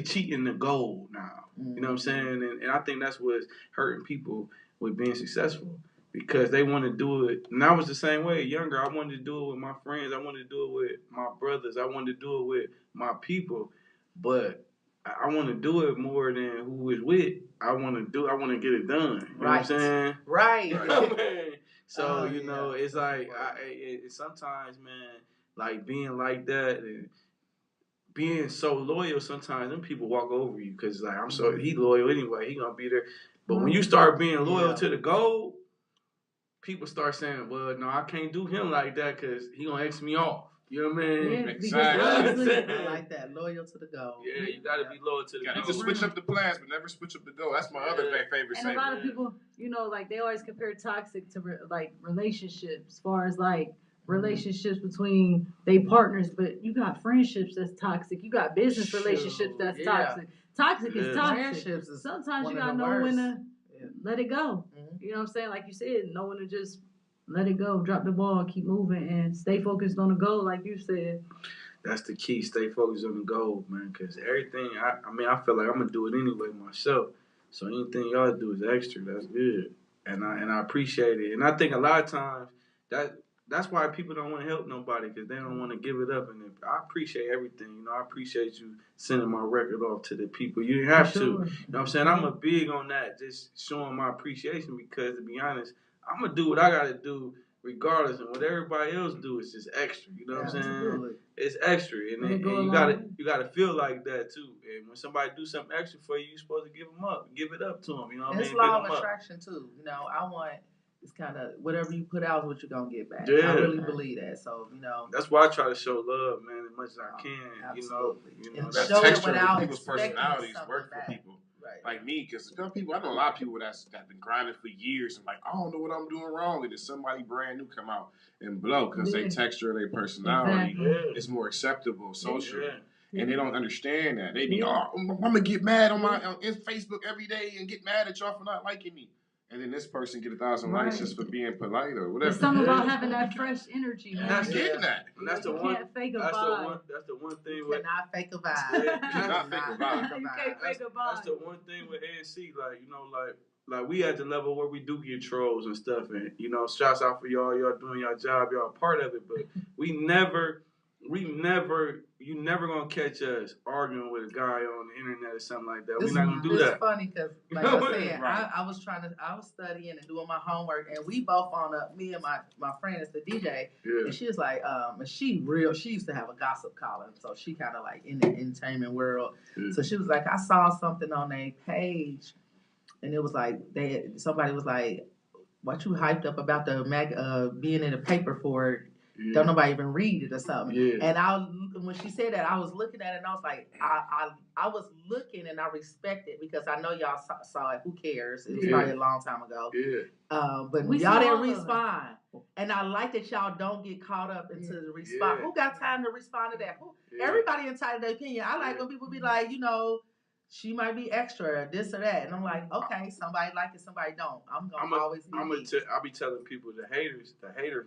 cheating the goal now. You know what I'm saying? And I think that's what's hurting people with being successful. Because they want to do it, and I was the same way. Younger, I wanted to do it with my friends. I wanted to do it with my brothers. I wanted to do it with my people. But I want to do it more than who is with. I want to get it done. You know what I'm saying? Right. So you know, it's like sometimes, man, like being like that and being so loyal. Sometimes them people walk over you because like he loyal anyway. He gonna be there. But when you start being loyal to the goal, people start saying, well, no, I can't do him like that because he going to X me off. You know what I mean? Yeah, Exactly. honestly, I like that. Loyal to the goal. Yeah, you gotta be loyal to the You goal. can switch up the plans, but never switch up the goal. That's my other favorite and saying. a lot of people, you know, like they always compare toxic to like relationships, as far as like relationships between they partners, but you got friendships that's toxic. You got business relationships that's toxic. Toxic is toxic. Friendships is Sometimes you one of gotta the know when worst. to let it go. You know what I'm saying? Like you said, know when to just let it go, drop the ball, keep moving, and stay focused on the goal, like you said. That's the key. Stay focused on the goal, man. Because everything, I mean, I feel like I'm gonna do it anyway myself. So anything y'all do is extra. That's good, and I appreciate it. And I think a lot of times that's why people don't want to help nobody because they don't want to give it up. And I appreciate everything. You know, I appreciate you sending my record off to the people. You didn't have to. You know what I'm saying? I'm a big on that, just showing my appreciation because to be honest, I'm gonna do what I gotta do regardless, and what everybody else do is just extra. You know what I'm saying? It's extra, and then, you gotta feel like that too. And when somebody do something extra for you, you're supposed to give it up to them. You know what I mean? It's law of attraction too. You know, it's kind of whatever you put out is what you're gonna get back. Yeah. I really believe that. So you know, that's why I try to show love, man, as much as I can. Absolutely. You know, And that show it texture without of people's expecting personalities something work back. for people. Right. Like me, because some people, I know a lot of people that been grinding for years and like, I don't know what I'm doing wrong. And then somebody brand new come out and blow because they texture, their personality is more acceptable socially. And they don't understand that. They be, I'm going to get mad on Facebook every day and get mad at y'all for not liking me. And then this person get 1,000 likes just for being polite or whatever. There's something about having that fresh energy, man. That's getting that. And that's you can't fake a vibe. That's the one thing You with cannot fake a vibe. You cannot fake a vibe. You can't fake a vibe. That's the one thing with ANC, like, you know, like we at the level where we do get trolls and stuff, and you know, shouts out for y'all doing your job, y'all part of it, but you never gonna catch us arguing with a guy on the internet or something like that. We're not gonna do that. It's funny because, like I said, I was studying and doing my homework, and we both on up. Me and my friend is the DJ, and she was like, and she used to have a gossip column, so she kind of like in the entertainment world. So she was like, I saw something on their page, and it was like somebody was like, what you hyped up about the being in the paper for it? Don't nobody even read it or something. And when she said that, I was looking at it and I was like, I was looking and I respect it because I know y'all saw it. Who cares? It was probably a long time ago. But y'all didn't respond. And I like that y'all don't get caught up into the response. Who got time to respond to that? Everybody entitled to their opinion. I like when people be like, you know, she might be extra, this or that, and I'm like, okay, somebody like it, somebody don't. I'll be telling people the haters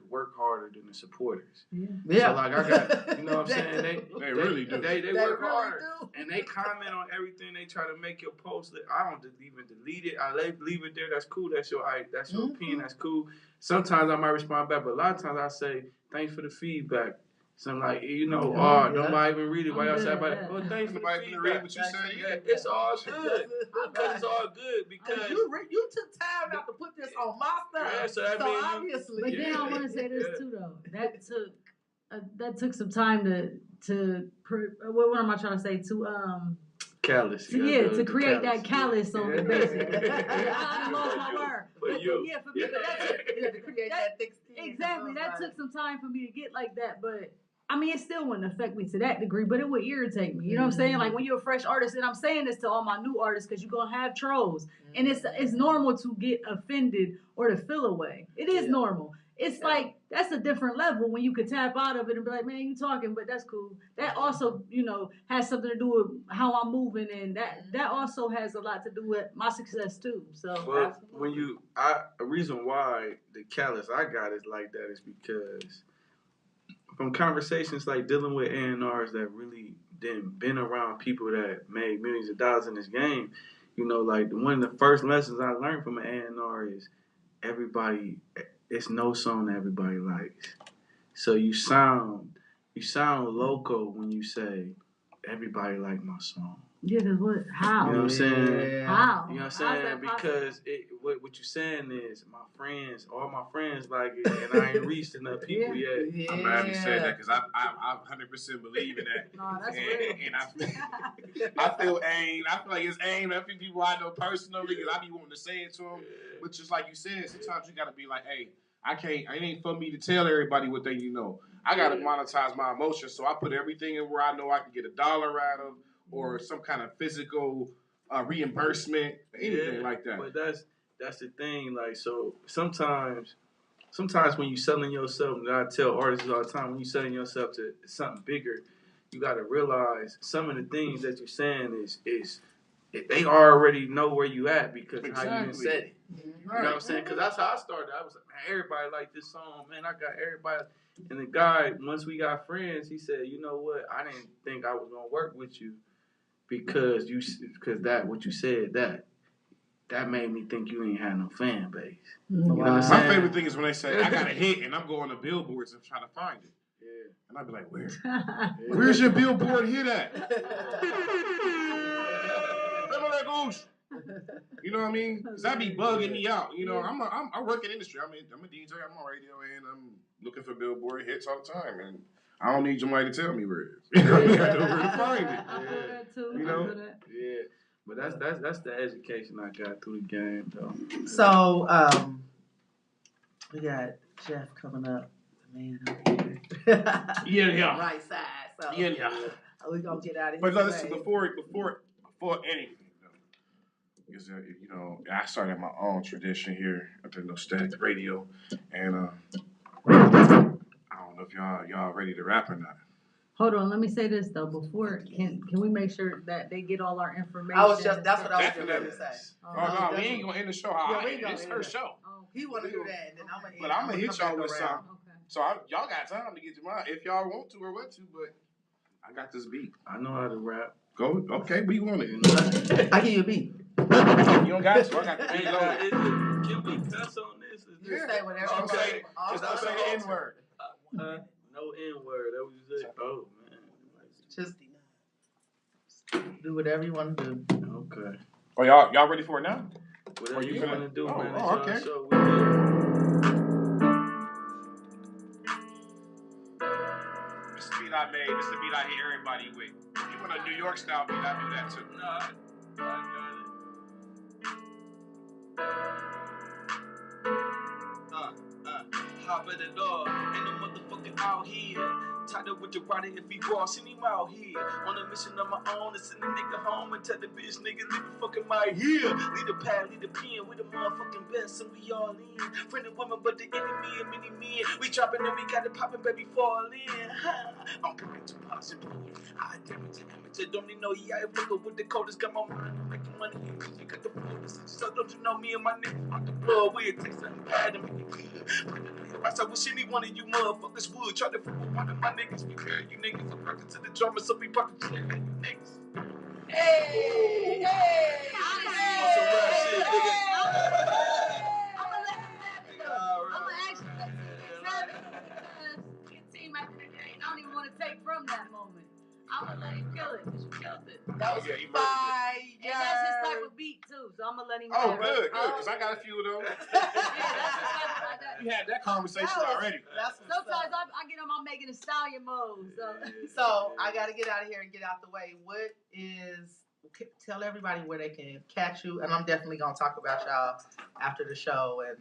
work harder than the supporters. So like I got, you know what I'm saying? They really do. They work really harder, and they comment on everything. They try to make your post. I don't even delete it. I leave it there. That's cool. That's your opinion. That's cool. Sometimes I might respond back, but a lot of times I say thanks for the feedback. So I'm like, you know, nobody even read it. Why y'all say about it? Well, thanks for nobody even read what you said. It's all good. It's all good because you took time out to put this on my stuff. Yeah, so that means obviously. But then I want to say this too, though. That took some time what am I trying to say? Callous. To create that callous on the basically. I lost my word. For me, that to create that thick skin. Exactly. That took some time for me to get like that, but I mean, it still wouldn't affect me to that degree, but it would irritate me. You know what I'm saying? Like when you're a fresh artist, and I'm saying this to all my new artists because you're gonna have trolls, and it's normal to get offended or to feel away. It is normal. It's like that's a different level when you could tap out of it and be like, man, you talking, but that's cool. That also, you know, has something to do with how I'm moving, and that also has a lot to do with my success too. So, a reason why the callous I got is like that is because from conversations like dealing with A&Rs that really didn't been around people that made millions of dollars in this game, you know, like one of the first lessons I learned from an A&R is it's no song that everybody likes. So you sound loco when you say everybody like my song. Yeah, cause what? How? You know what I'm saying? How? You know what I'm saying? Because what you're saying is all my friends like it, and I ain't reached enough people yet. I'm glad you said that because I 100% believe in that. No, that's real. And I feel like it's aimed at people I know personally because I be wanting to say it to them. But just like you said, sometimes you got to be like, hey, it ain't for me to tell everybody what they, you know. I gotta monetize my emotions, so I put everything in where I know I can get $1 out of, or some kind of physical reimbursement, anything like that. But that's the thing. Like, so sometimes when you selling yourself, and I tell artists all the time, when you selling yourself to something bigger, you got to realize some of the things that you're saying is they already know where you at because how you done said it. You know what I'm saying? Because that's how I started. I was like, man, everybody like this song, man. I got everybody. And the guy, once we got friends, he said, you know what? I didn't think I was gonna work with you because that what you said that made me think you ain't had no fan base. You know what I'm saying? My favorite thing is when they say I got a hit and I'm going to billboards and trying to find it. Yeah. And I'd be like, where? Where's your billboard hit at? Remember that goose? You know what I mean? Cause that be bugging me out. You know, I work in industry. I'm a DJ. I'm on radio, and I'm looking for billboard hits all the time. And I don't need somebody to tell me where it is. You know what I mean? I know where to find it. I feel that too. You know? Yeah. But that's the education I got through the game, though. So we got Jeff coming up, the man over here. Yeah. Right side. So Yeah. we gonna get out of here. But listen, before anything, because you know, I started my own tradition here at the Nostalgic Radio, and I don't know if y'all ready to rap or not. Hold on, let me say this though. Before, can we make sure that they get all our information? That's what I was going to say. Oh no, we ain't gonna end the show. It's her show. He want to do that, and then I'm gonna hit y'all with something. Okay. So y'all got time to get your mind if y'all want to or what to, but I got this beat. I know how to rap. Go, okay, we want it. I give you a beat. You don't got to. I got the beat loaded. Can we cuss on this? You say whatever. Just don't say the N-word. No N-word. That was you say. Oh man. Just do whatever you want to do. Okay. Oh, y'all ready for it now? Whatever you want to do, man. Okay. So we good. This is the beat I made. This is the beat I hit everybody with. If you want a New York style beat, I do that too. Nah, I got it. Hop in the door, ain't no motherfucker out here. Tied up with the rider if he raw, send him out here. On a mission of my own to send a nigga home and tell the bitch nigga leave the fucking my here. Lead the pad, lead the pen, we the motherfucking best and we all in. Friend of women, but the enemy and many men. We dropping and we got it popping, baby, fall in. I'm putting too possible. I damn it, don't need no I fucker with the coldest, got my mind making money. You got the focus, so don't you know me and my nigga on the floor? We'll take something bad and make it good. I wish any one of you motherfuckers would try to fool one of my niggas. We hear you niggas are rocking to the drummer, so we poppin' shit at you niggas. Hey! On some rap shit, nigga. I'm actually team after the game. I don't even want to take from that moment. I'm gonna let him kill it. You killed it. That was fire. And that's his type of beat too, so I'm gonna let him. Oh, good, because I got a few of those. Yeah, that's his type of. We had that conversation already. Sometimes I get on my Megan Thee Stallion mode. So I got to get out of here and get out the way. Tell everybody where they can catch you, and I'm definitely gonna talk about y'all after the show. And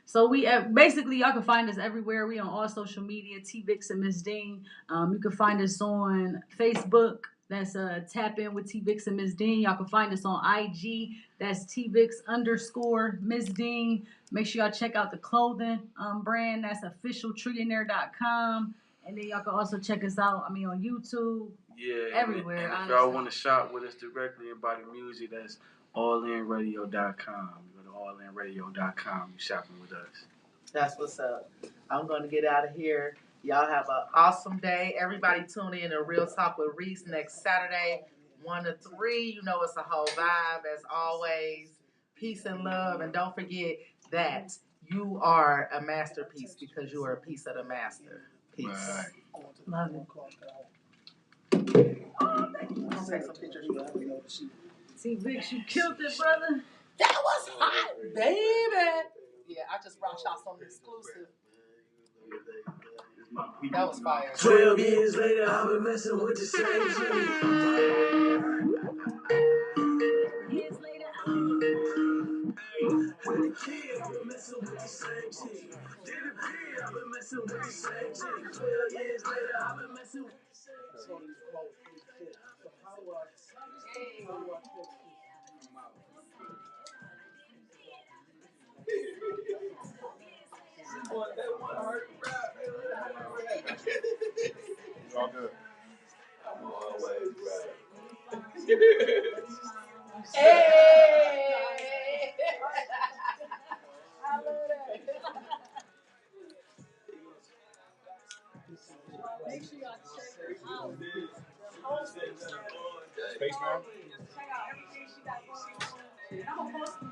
so we basically y'all can find us everywhere. We on all social media. TVicks and Miss Dean. You can find us on Facebook. That's tap in with TVicks and Miss Dean. Y'all can find us on IG. That's TVicks_Miss Dean. Make sure y'all check out the clothing brand. That's officialtrillionaire.com. And then y'all can also check us out. On YouTube. Yeah, everywhere. And if y'all want to shop with us directly and buy the music, that's ALLINRadio.com. You go to ALLINRadio.com. You shopping with us. that's what's up. I'm going to get out of here. Y'all have an awesome day. Everybody tune in to Real Talk with Reese next Saturday, 1 to 3. You know it's a whole vibe as always. Peace and love. And don't forget that you are a masterpiece because you are a piece of the master. Peace. Right. Love it. I'm going to take some pictures. TVicks, you killed it, brother. That was hot, baby. Yeah, I just brought y'all some exclusive. That was fire. 12 years later, I've been messing with the same shit. Years later, With the kids, I've been messing with the same shit. Did it big. I've been messing with the same chick. 12 years later, I've been messing with the same chick. So how do I fix this? That one hurt rap. It's all good. I'm always right. Hey! I love that. Make sure y'all check her out. Space Man? Check out everything she got going on. I'm gonna post it.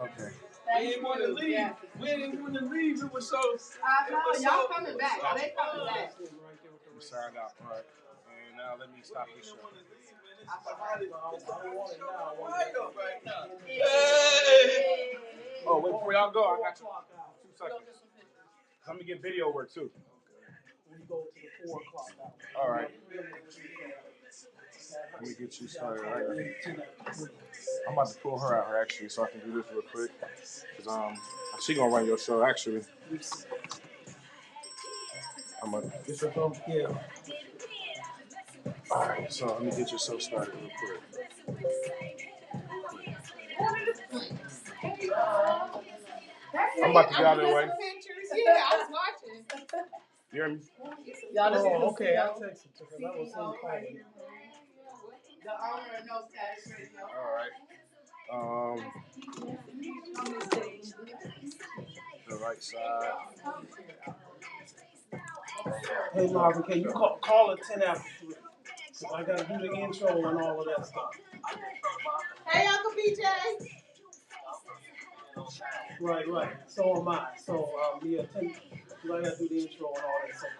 Okay. We didn't want to leave. We didn't want to leave. It was so. I know. Y'all coming back. Oh, they coming back. We signed out. All right. And now let me stop this show. Hey! Oh, wait, before y'all go, I got you 2 seconds. Let me get video work too. When you go to the 4 o'clock hour. All right. Let me get you started right now. I'm about to pull her out here actually, so I can do this real quick. Cause she gonna run your show actually. I'm gonna. Yeah. All right, so let me get your show started real quick. I'm about to get out of the way. Yeah, I was watching. You hear me? Oh, okay. I texted to her. That was him calling. The owner of No Status Radio. All right. The right side. Hey Marvin, can you call it 10 after 3? So I gotta do the intro and all of that stuff. Hey, Uncle BJ. Right. So am I. So yeah, 10. I gotta do the intro and all that stuff.